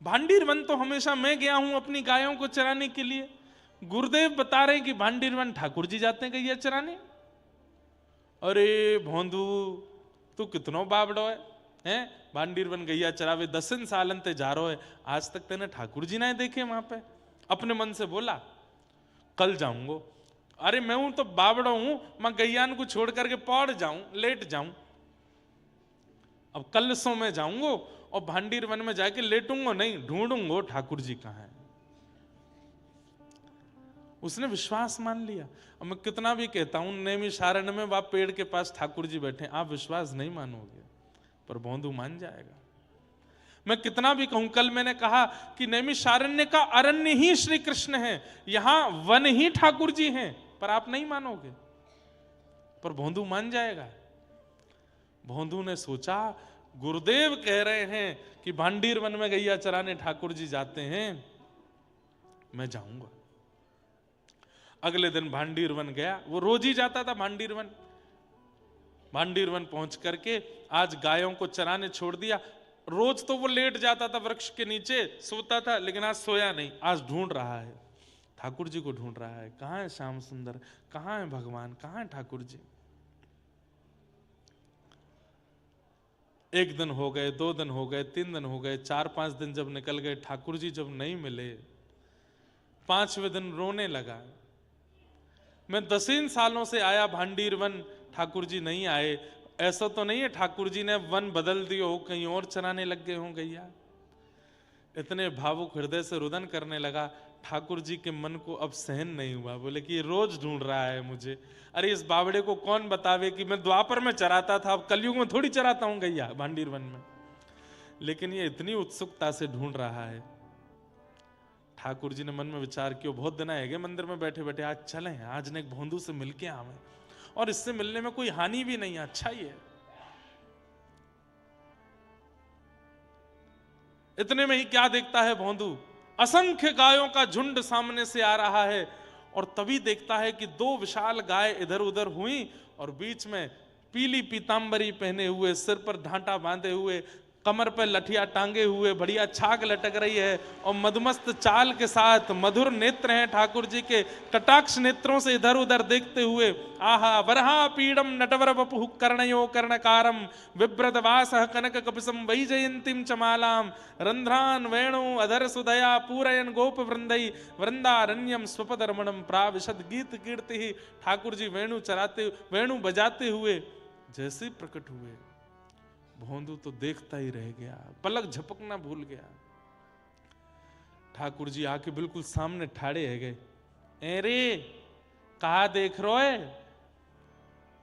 भांडीर वन तो हमेशा मैं गया हूं अपनी गायों को चराने के लिए। गुरुदेव बता रहे कि भांडीर वन ठाकुर जी जाते हैं गैया चराने। अरे भोंदू तू कितनो बाबड़ो है, भांडीर वन गैया चरावे 10 सालन ते जा रहो है, आज तक तेने ठाकुर जी ना देखे वहां पे। अपने मन से बोला कल जाऊंगो। अरे मैं हूं तो बाबड़ो हूं, मैं गैयान को छोड़ करके पौड़ जाऊं, लेट जाऊं। अब कल सो मैं जाऊंगो और भांडीर वन में जाके लेटूंगो नहीं, ढूंढूंगो ठाकुर जी कहां है। उसने विश्वास मान लिया। अब मैं कितना भी कहता हूं नैमिषारण्य में वह पेड़ के पास ठाकुर जी बैठे, आप विश्वास नहीं मानोगे, पर भोंदू मान जाएगा। मैं कितना भी कहूं, कल मैंने कहा कि नैमिषारण्य का अरण्य ही श्री कृष्ण है, यहां वन ही ठाकुर जी हैं, पर आप नहीं मानोगे, पर भोंदू मान जाएगा। भोंदू ने सोचा गुरुदेव कह रहे हैं कि भांडीर वन में गैया चराने ठाकुर जी जाते हैं, मैं जाऊंगा। अगले दिन भांडीर वन गया, वो रोज ही जाता था भांडीर वन। भांडीर वन पहुंच करके आज गायों को चराने छोड़ दिया। रोज तो वो लेट जाता था वृक्ष के नीचे, सोता था, लेकिन आज सोया नहीं, आज ढूंढ रहा है, ठाकुर जी को ढूंढ रहा है। कहां है श्याम सुंदर, कहां है भगवान, कहां है ठाकुर जी। 1 दिन हो गए, 2 दिन हो गए, 3 दिन हो गए, 4-5 दिन जब निकल गए, ठाकुर जी जब नहीं मिले, 5वें दिन रोने लगा। मैं 10 सालों से आया भांडीर वन, ठाकुर जी नहीं आए। ऐसा तो नहीं है ठाकुर जी ने वन बदल दियो हो, कहीं और चराने लग गए हों गैया। इतने भावुक हृदय से रुदन करने लगा। ठाकुर जी के मन को अब सहन नहीं हुआ, बोले कि ये रोज ढूंढ रहा है मुझे। अरे इस बावड़े को कौन बतावे कि मैं द्वापर में चराता था, अब कलयुग में थोड़ी चराता हूं गैया भांडीर वन में, लेकिन ये इतनी उत्सुकता से ढूंढ रहा है। ठाकुर जी ने मन में विचार किया, बहुत दिन आएंगे मंदिर में बैठे बैठे, आज चलें, आज ने एक भोंदू से मिलके आवे, और इससे मिलने में कोई हानि भी नहीं है, अच्छा ही है। इतने में ही क्या देखता है भोंदू, असंख्य गायों का झुंड सामने से आ रहा है, और तभी देखता है कि 2 विशाल गाय इधर उधर हुई, और बीच में पीली पीतांबरी पहने हुए, सिर पर ढांटा बांधे हुए, कमर पर लठिया टांगे हुए, बढ़िया छाग लटक रही है, और मदमस्त चाल के साथ मधुर नेत्र हैं ठाकुर जी के, कटाक्ष नेत्रों से इधर उधर देखते हुए, आहा वरहा पीडम नटवर वपुः कर्णयो कर्णकारम विभ्रतवासः कनक कपिसं वैजयंतीं चमालाम रंध्रान वेणु अधर सुदया पूरयन गोप वृंदई वृंदारण्यम स्वपदरमणम प्राविशद गीत कीर्ति। ठाकुर जी वेणु चराते, वेणु बजाते हुए जैसे प्रकट हुए, भोंदू तो देखता ही रह गया, पलक झपकना भूल गया। ठाकुर जी आके बिल्कुल सामने ठाड़े है गए। अरे कहा देख रो है?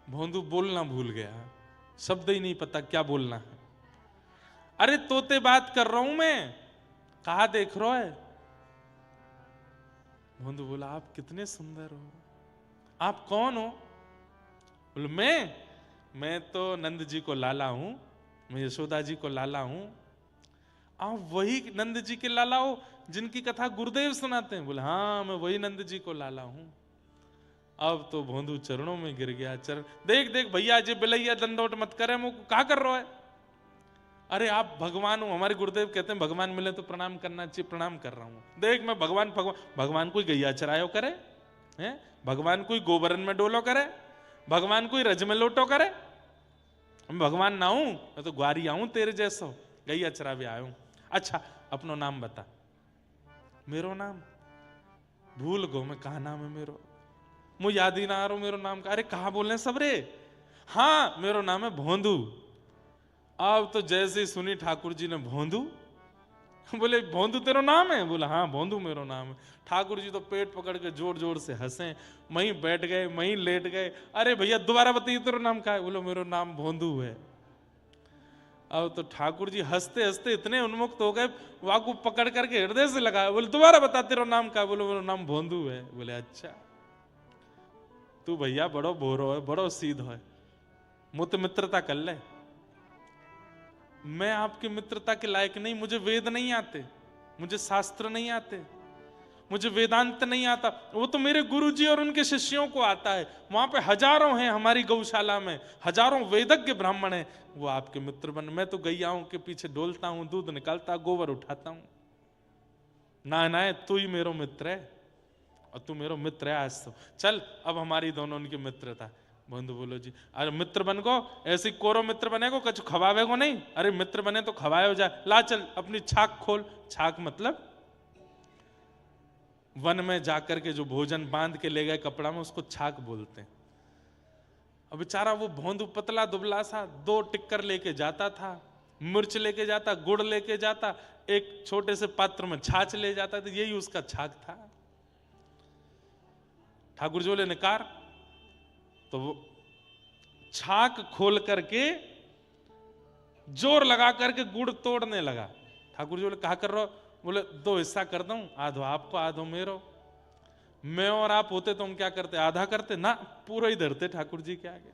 भोंदू बोलना भूल गया, शब्द ही नहीं पता क्या बोलना है। अरे तोते बात कर रहा हूं मैं, कहा देख रो है? भोंदू बोला आप कितने सुंदर हो, आप कौन हो? बोले मैं तो नंद जी को लाला हूं, मैं यशोदा जी को लाला हूं। आप वही नंद जी के लाला हो जिनकी कथा गुरुदेव सुनाते हैं? बोले हाँ, मैं वही नंद जी को लाला हूं। अब तो भोंदू चरणों में गिर गया। चरण देख देख भैया, जे बिलैया दंडोट मत करे, मुझको क्या कर रहा है? अरे आप भगवान हो, हमारे गुरुदेव कहते हैं भगवान मिले तो प्रणाम करना चाहिए, प्रणाम कर रहा हूं। देख मैं भगवान भगवान कोई गैया चरायो करे हैं? भगवान कोई गोबरन में डोलो करे? भगवान कोई रज में लोटो करे? मैं भगवान ना हूं, मैं तो ग्वारी आऊं तेरे जैसो, गैया चरावे आयो। अच्छा अपनो नाम बता। मेरो नाम भूल गो, मैं कहा नाम है मेरो, मुझे याद ही ना आ रहा मेरो नाम का। अरे कहा बोल रहे सब रे? हाँ मेरो नाम है भोंदू। अब तो जैसे ही सुनी ठाकुर जी ने भोंदू, बोले भोंदू तेरो नाम है? बोला हाँ भोंदू मेरो नाम है। ठाकुर जी तो पेट पकड़ के जोर जोर से हंसे, वहीं बैठ गए, वहीं लेट गए। अरे भैया दोबारा बताइए तेरा नाम क्या है? बोलो मेरो नाम भोंदू है। अब तो ठाकुर जी हंसते हंसते इतने उन्मुक्त हो गए, वहां को पकड़ करके हृदय से लगाया। बोले दोबारा बता तेरा नाम क्या है? बोलो मेरा नाम भोंदू है। बोले अच्छा तू भैया बड़ो बोरो है, बड़ो सीध है, मुझसे मित्रता कर ले। मैं आपकी मित्रता के लायक नहीं, मुझे वेद नहीं आते, मुझे शास्त्र नहीं आते, मुझे वेदांत नहीं आता। वो तो मेरे गुरुजी और उनके शिष्यों को आता है। वहां पे हजारों हैं, हमारी गौशाला में हजारों वेदज्ञ ब्राह्मण हैं, वो आपके मित्र बन। मैं तो गैयाओं के पीछे डोलता हूं, दूध निकालता, गोबर उठाता हूं। ना तू ही मेरो मित्र है, और तू मेरो मित्र है आज तो। चल अब हमारी दोनों उनकी मित्रता। बंधु बोलो जी, अरे मित्र बन को ऐसी कोरो मित्र बनेगो, कछु खवावे को नहीं। अरे मित्र बने तो खवाए हो जाए। ला चल अपनी छाक खोल। छाक मतलब वन में जाकर के जो भोजन बांध के ले गए कपड़ा में, उसको छाक बोलते हैं। अब बेचारा वो भोंदू पतला दुबला सा 2 टिक्कर लेके जाता था, मिर्च लेके जाता, गुड़ लेके जाता, एक छोटे से पात्र में छाछ ले जाता था, यही उसका छाक था। ठाकुर जी बोले निकार, तो वो छाक खोल करके जोर लगा करके गुड़ तोड़ने लगा। ठाकुर जी बोले कहा कर रहे हो? बोले 2 हिस्सा कर दूं, आधो आपको आधो मेरो। मैं और आप होते तो हम क्या करते? आधा करते ना, पूरा ही धरते ठाकुर जी के आगे।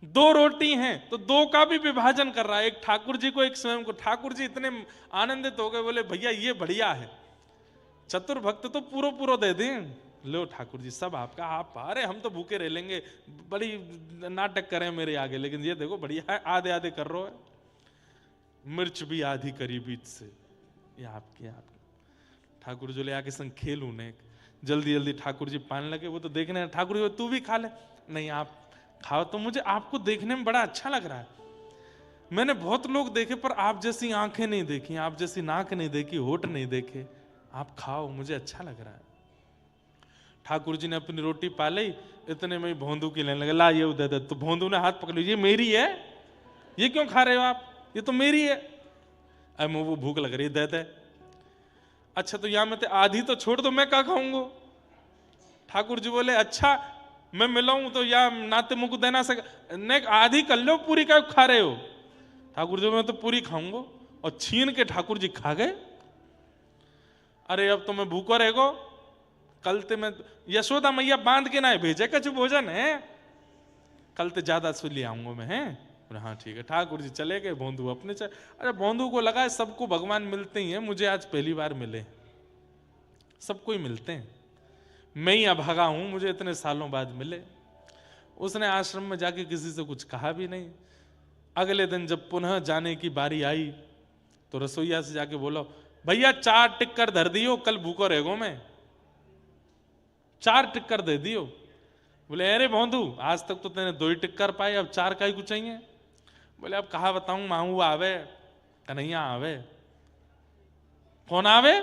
2 रोटी हैं तो 2 का भी विभाजन कर रहा है, एक ठाकुर जी को एक स्वयं को। ठाकुर जी इतने आनंदित हो गए, बोले भैया ये बढ़िया है, चतुर भक्त तो पूरा दे दें। लो ठाकुर जी सब आपका, आप अरे हम तो भूखे रह लेंगे, बड़ी नाटक करें मेरे आगे, लेकिन ये देखो बढ़िया है, आधे आधे कर रहे हो। मिर्च भी आधी करी बीच से, ये आपकी। ठाकुर जी ले आके संग खेलू ने, जल्दी जल्दी ठाकुर जी पाने लगे। वो तो देखने, ठाकुर जी तू भी खा ले। नहीं आप खाओ, तो मुझे आपको देखने में बड़ा अच्छा लग रहा है। मैंने बहुत लोग देखे पर आप जैसी आंखें नहीं देखी, आप जैसी नाक नहीं देखी, होठ नहीं देखे। आप खाओ, मुझे अच्छा लग रहा है। ठाकुर जी ने अपनी रोटी पा ली, इतने में भोंदू की लेने लगे, ला ये दे दे। तो भोंदू ने हाथ पकड़ लिया, ये मेरी है, ये क्यों खा रहे हो आप? ये तो मेरी है। अब वो भूख लग रही, दे दे। अच्छा तो यहां में तो आधी तो छोड़ दो, मैं क्या खाऊंगा? ठाकुर जी बोले अच्छा मैं मिलाऊं तो या नाते मुझको देना सके, ने आधी कर लो, पूरी क्या खा रहे हो? ठाकुर जी मैं तो पूरी खाऊंगा। और छीन के ठाकुर जी खा गए। अरे अब तो मैं भूखो रहेगो, कल ते मैं यशोदा मैया बांध के ना भेजे कछु भोजन है, कल ते ज्यादा सु ले आऊंगा मैं। है हाँ ठीक है। ठाकुर जी चले गए, भोंदू अपने अरे भोंदू को लगा सबको भगवान मिलते ही हैं, मुझे आज पहली बार मिले। सबको ही मिलते हैं, मैं ही अभागा हूं, मुझे इतने सालों बाद मिले। उसने आश्रम में जाके किसी से कुछ कहा भी नहीं। अगले दिन जब पुनः जाने की बारी आई तो रसोईया से जाके बोलो भैया 4 टिक्कर धर दियो, कल भूखो रहेगो मैं। 4 टिक्कर दे दियो। बोले अरे भोंदू आज तक तो तेने 2 ही टिक्कर पाए, अब 4 का ही कुछ चाहिए? बोले अब कहा बताऊं, माहू आवे, कन्हैया आवे। कौन आवे?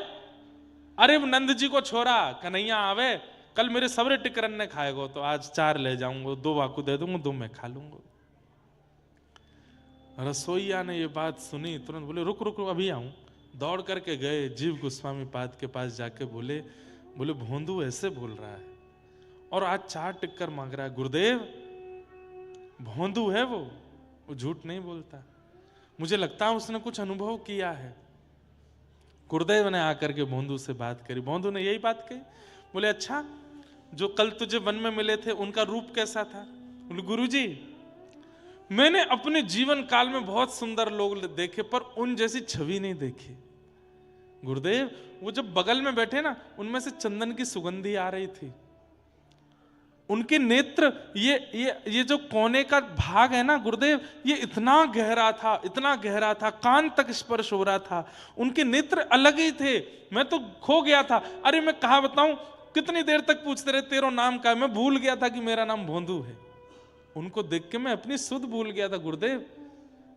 अरे नंद जी को छोरा कन्हैया आवे, कल मेरे सबरे टिकरन ने खाएगो, तो आज 4 ले जाऊंगा, 2 वाकू दे दूंगा, 2 मैं खा लूंगा। रसोईया ने ये बात सुनी, तुरंत बोले रुक रुक अभी आऊं। दौड़ करके गए, जीव गोस्वामी पाद के पास जाके बोले भोंदू ऐसे बोल रहा है और आज 4 टिक्कर मांग रहा है। गुरुदेव भोंदू है वो झूठ नहीं बोलता, मुझे लगता है उसने कुछ अनुभव किया है। गुरुदेव ने आकर के भोंदू से बात करी। भोंदू ने यही बात कही। बोले अच्छा जो कल तुझे वन में मिले थे उनका रूप कैसा था? बोले गुरुजी मैंने अपने जीवन काल में बहुत सुंदर लोग देखे, पर उन जैसी छवि नहीं देखी। गुरुदेव वो जब बगल में बैठे ना, उनमें से चंदन की सुगंधी आ रही थी। उनके नेत्र, ये जो कोने का भाग है ना गुरुदेव, ये इतना गहरा था, इतना गहरा था, कान तक स्पर्श हो रहा था। उनके नेत्र अलग ही थे। मैं तो खो गया था। अरे मैं कहा बताऊं, कितनी देर तक पूछते रहे तेरा नाम क्या है, मैं भूल गया था कि मेरा नाम भोंदू है। उनको देख के मैं अपनी सुध भूल गया था। गुरुदेव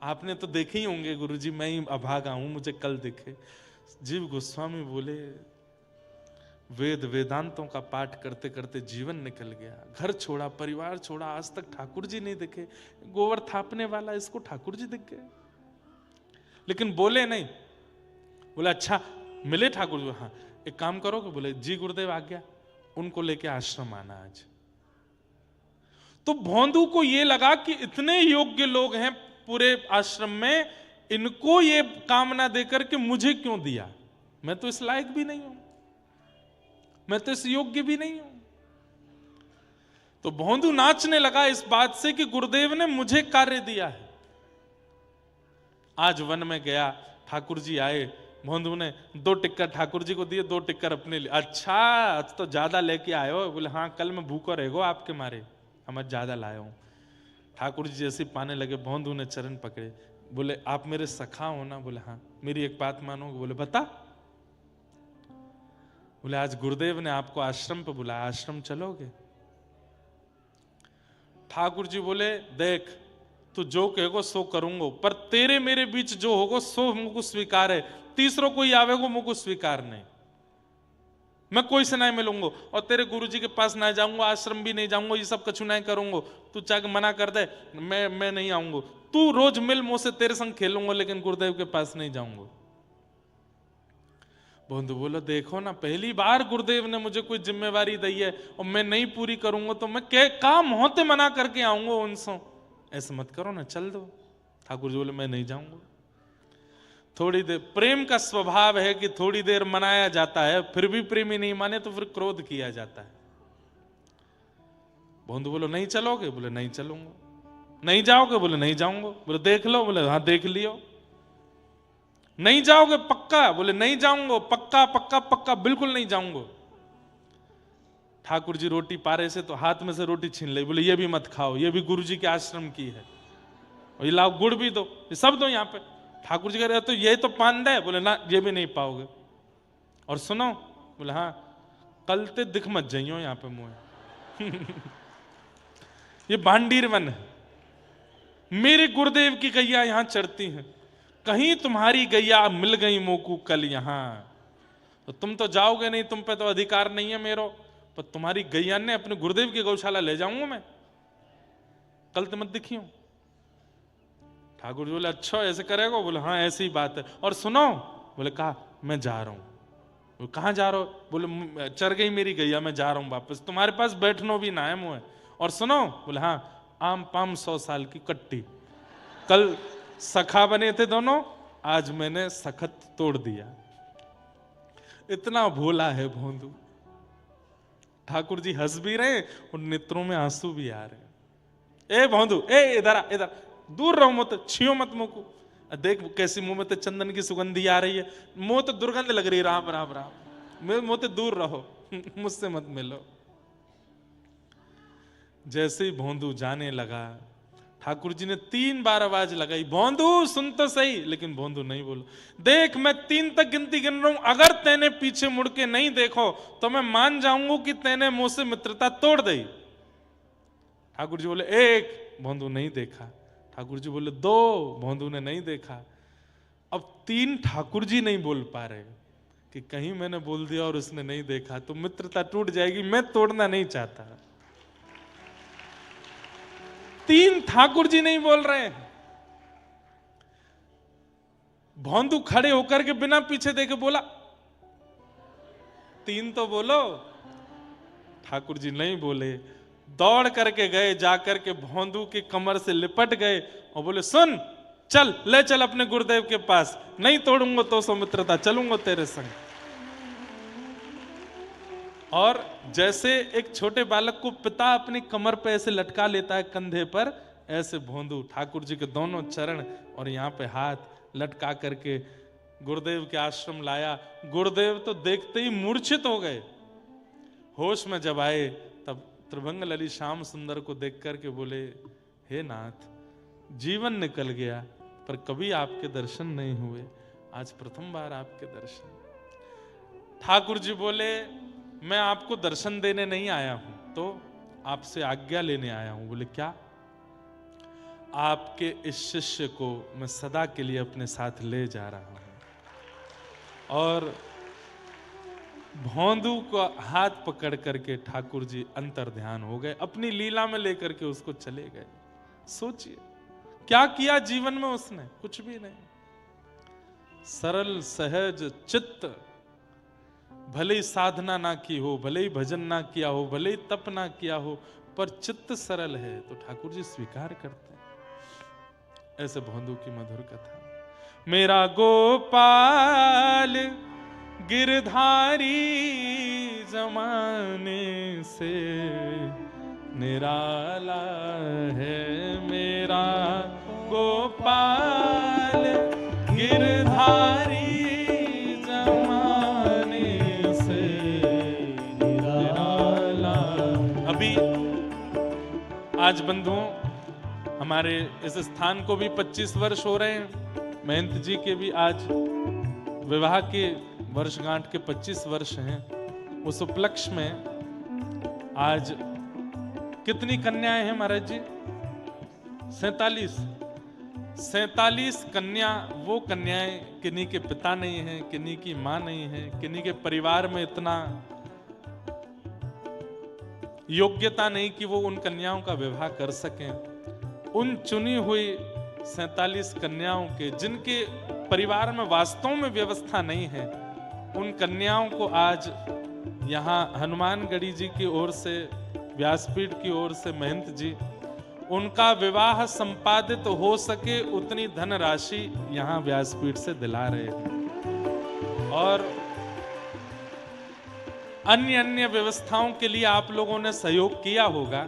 आपने तो देखे ही होंगे गुरुजी, मैं ही अभागा हूं, मुझे कल दिखे। जीव गोस्वामी बोले, वेद वेदांतों का पाठ करते करते जीवन निकल गया, घर छोड़ा, परिवार छोड़ा, आज तक ठाकुर जी नहीं दिखे। गोबर थापने वाला इसको ठाकुर जी दिख गए, लेकिन बोले नहीं। बोले अच्छा मिले ठाकुर जी? हाँ, एक काम करोगे? बोले जी गुरुदेव आ गया। उनको लेके आश्रम आना आज। तो भोंदू को ये लगा कि इतने योग्य लोग हैं पूरे आश्रम में, इनको ये कामना देकर के मुझे क्यों दिया? मैं तो इस लायक भी नहीं हूं, मैं तो इस योग्य भी नहीं हूं। तो भोंदू नाचने लगा इस बात से कि गुरुदेव ने मुझे कार्य दिया है। आज वन में गया, ठाकुर जी आए, भोंदू ने 2 टिक्कर ठाकुर जी को दिए, 2 टिक्कर अपने लिए। अच्छा आज तो ज्यादा लेके आए हो? बोले हाँ, कल मैं भूखा रहेगो आपके मारे, हम आज ज्यादा लाया हूं। ठाकुर जी जैसे पाने लगे, भोंदू ने चरण पकड़े, बोले आप मेरे सखा हो ना? बोले हाँ। मेरी एक बात मानोगे? बोले बता। बोले आज गुरुदेव ने आपको आश्रम पे बुलाया, आश्रम चलोगे? ठाकुर जी बोले देख, तू जो कहेगो सो करूंगो, पर तेरे मेरे बीच जो होगो सो मुझको स्वीकार है। तीसरों कोई आवेगो मुझको स्वीकार नहीं। मैं कोई से नहीं मिलूंगा और तेरे गुरुजी के पास ना जाऊंगा, आश्रम भी नहीं जाऊंगा, ये सब कछु नहीं करूंगा। तू चाहे मना कर दे, मैं नहीं आऊंगा। तू रोज मिल मुझसे, तेरे संग खेलूंगा, लेकिन गुरुदेव के पास नहीं जाऊंगा। भोंदू बोलो देखो ना, पहली बार गुरुदेव ने मुझे कोई जिम्मेवारी दी है और मैं नहीं पूरी करूंगा तो मैं काम होते मना करके आऊंगा उनसे। ऐसे मत करो ना, चल दो। ठाकुर जी बोले मैं नहीं जाऊंगा। थोड़ी देर, प्रेम का स्वभाव है कि थोड़ी देर मनाया जाता है, फिर भी प्रेमी नहीं माने तो फिर क्रोध किया जाता है। भोंदू बोलो नहीं चलोगे? बोले नहीं चलूंगा। नहीं जाओगे? बोले नहीं जाऊंगा। बोले देख लो? बोले हाँ देख लियो। नहीं जाओगे पक्का? बोले नहीं जाऊंगा, पक्का पक्का पक्का, बिल्कुल नहीं जाऊंगा। ठाकुर जी रोटी पारे से तो हाथ में से रोटी छीन ली, बोले ये भी मत खाओ, ये भी गुरुजी के आश्रम की है, और ये लाओ गुड़ भी दो, ये सब दो यहाँ पे। ठाकुर जी कह रहे तो ये तो पान है। बोले ना ये भी नहीं पाओगे। और सुनो? बोले हाँ, कल ते दिख मत जाइयो यहाँ पे मुझे। ये भांडीर वन है, मेरे गुरुदेव की गैया यहां चढ़ती हैं, कहीं तुम्हारी गैया मिल गई मोकू कल यहां तो तुम तो जाओगे नहीं, तुम पे तो अधिकार नहीं है मेरो, पर तुम्हारी गैया ने अपने गुरुदेव की गौशाला ले जाऊंगा मैं, कल तो मत दिखियो। ठाकुर जी बोले अच्छा ऐसे करेगा? बोले हाँ ऐसी ही बात है। और सुनो? बोले कहा मैं जा रहा हूं। कहां जा रहा हो? बोले चर गई मेरी गैया, मैं जा रहा हूं वापस, तुम्हारे पास बैठनो भी ना है मुझे। और सुनो? बोले हाँ, आम पाम 100 साल की कट्टी, कल सखा बने थे दोनों, आज मैंने सखत तोड़ दिया। इतना भोला है भोंदू। ठाकुर जी हंस भी रहे और नेत्रों में आंसू भी आ रहे। ए भोंदू, ए इधर इधर, दूर रहो, मत छियो मत मुंह को। देख कैसी मुंह में तो चंदन की सुगंधी आ रही है, मुंह तो दुर्गंध लग रही है। राम राम राम, मुंह तो दूर रहो, मुझसे मत मिलो। जैसे ही भोंदू जाने लगा, ठाकुर जी ने 3 बार आवाज लगाई, भोंदू सुन तो सही, लेकिन भोंदू नहीं बोलो। देख मैं 3 तक गिनती गिन रहा हूं, अगर तेने पीछे मुड़ के नहीं देखो तो मैं मान जाऊंगा कि तेने मुझसे मित्रता तोड़ दी। ठाकुर जी बोले 1, भोंदू नहीं देखा। ठाकुर जी बोले 2, भोंदू ने नहीं देखा। अब 3 ठाकुर जी नहीं बोल पा रहे कि कहीं मैंने बोल दिया और उसने नहीं देखा तो मित्रता टूट जाएगी, मैं तोड़ना नहीं चाहता। 3 ठाकुर जी नहीं बोल रहे हैं। भोंदू खड़े होकर के बिना पीछे देखे बोला 3 तो बोलो। ठाकुर जी नहीं बोले, दौड़ करके गए, जाकर के भोंदू के कमर से लिपट गए और बोले सुन, चल ले चल अपने गुरुदेव के पास, नहीं तोड़ूंगा तो सौमित्रता, चलूंगा तेरे संग। और जैसे एक छोटे बालक को पिता अपनी कमर पे ऐसे लटका लेता है कंधे पर, ऐसे भोंदू ठाकुर जी के दोनों चरण और यहाँ पे हाथ लटका करके गुरुदेव के आश्रम लाया। गुरुदेव तो देखते ही मूर्छित हो गए। होश में जब आए तब त्रिभंग ललित श्याम सुंदर को देख करके बोले, हे नाथ, जीवन निकल गया पर कभी आपके दर्शन नहीं हुए, आज प्रथम बार आपके दर्शन। ठाकुर जी बोले, मैं आपको दर्शन देने नहीं आया हूं, तो आपसे आज्ञा लेने आया हूं। बोले क्या? आपके इस शिष्य को मैं सदा के लिए अपने साथ ले जा रहा हूं। और भौंदू को हाथ पकड़ करके ठाकुर जी अंतर ध्यान हो गए, अपनी लीला में लेकर के उसको चले गए। सोचिए क्या किया जीवन में उसने? कुछ भी नहीं। सरल सहज चित्त, भले ही साधना ना की हो, भले ही भजन ना किया हो, भले ही तप ना किया हो, पर चित्त सरल है तो ठाकुर जी स्वीकार करते हैं। ऐसे भौंदू की मधुर कथा। मेरा गोपाल गिरधारी जमाने से निराला है, मेरा गोपाल गिरधारी जमाने से निराला। अभी आज बंधुओं हमारे इस स्थान को भी 25 वर्ष हो रहे हैं। महंत जी के भी आज विवाह के वर्षगांठ के 25 वर्ष हैं। उस उपलक्ष्य में आज कितनी कन्याएं हैं महाराज जी? 47 कन्या। वो कन्याएं किन्हीं के पिता नहीं हैं, किन्हीं की मां नहीं है, किन्हीं के परिवार में इतना योग्यता नहीं कि वो उन कन्याओं का विवाह कर सकें। उन चुनी हुई 47 कन्याओं के, जिनके परिवार में वास्तव में व्यवस्था नहीं है, उन कन्याओं को आज यहाँ हनुमानगढ़ी जी की ओर से, व्यासपीठ की ओर से महंत जी उनका विवाह संपादित हो सके उतनी धनराशि यहाँ व्यासपीठ से दिला रहे हैं। और अन्य अन्य व्यवस्थाओं के लिए आप लोगों ने सहयोग किया होगा,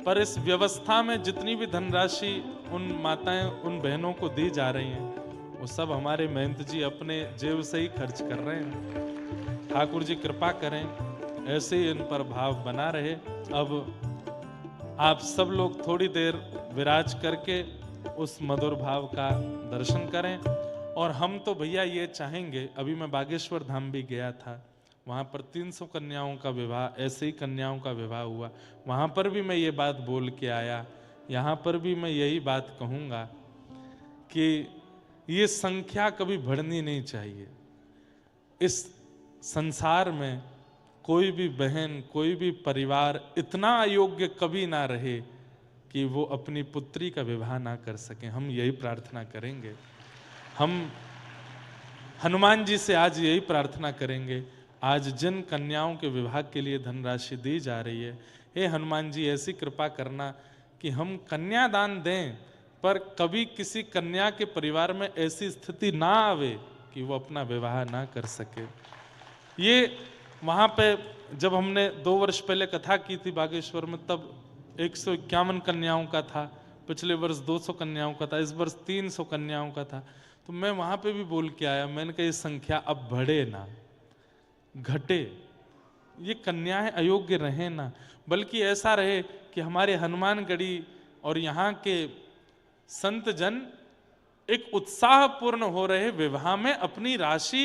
पर इस व्यवस्था में जितनी भी धनराशि उन माताएं, उन बहनों को दी जा रही हैं, वो सब हमारे महंत जी अपने जेब से ही खर्च कर रहे हैं। ठाकुर जी कृपा करें, ऐसे ही इन पर भाव बना रहे। अब आप सब लोग थोड़ी देर विराज करके उस मधुर भाव का दर्शन करें। और हम तो भैया ये चाहेंगे, अभी मैं बागेश्वर धाम भी गया था, वहाँ पर 300 कन्याओं का विवाह, ऐसे ही कन्याओं का विवाह हुआ। वहाँ पर भी मैं ये बात बोल के आया, यहाँ पर भी मैं यही बात कहूँगा कि ये संख्या कभी बढ़नी नहीं चाहिए। इस संसार में कोई भी बहन, कोई भी परिवार इतना अयोग्य कभी ना रहे कि वो अपनी पुत्री का विवाह ना कर सकें। हम यही प्रार्थना करेंगे। हम हनुमान जी से आज यही प्रार्थना करेंगे। आज जिन कन्याओं के विवाह के लिए धनराशि दी जा रही है, हे हनुमान जी ऐसी कृपा करना कि हम कन्यादान दें, पर कभी किसी कन्या के परिवार में ऐसी स्थिति ना आवे कि वो अपना विवाह ना कर सके। ये वहाँ पे जब हमने 2 वर्ष पहले कथा की थी बागेश्वर में, तब 151 कन्याओं का था, पिछले वर्ष 200 कन्याओं का था, इस वर्ष 300 कन्याओं का था। तो मैं वहाँ पे भी बोल के आया, मैंने कहा ये संख्या अब बढ़े ना घटे, ये कन्याएं अयोग्य रहे ना, बल्कि ऐसा रहे कि हमारे हनुमानगढ़ी और यहाँ के संत जन एक उत्साहपूर्ण हो रहे विवाह में अपनी राशि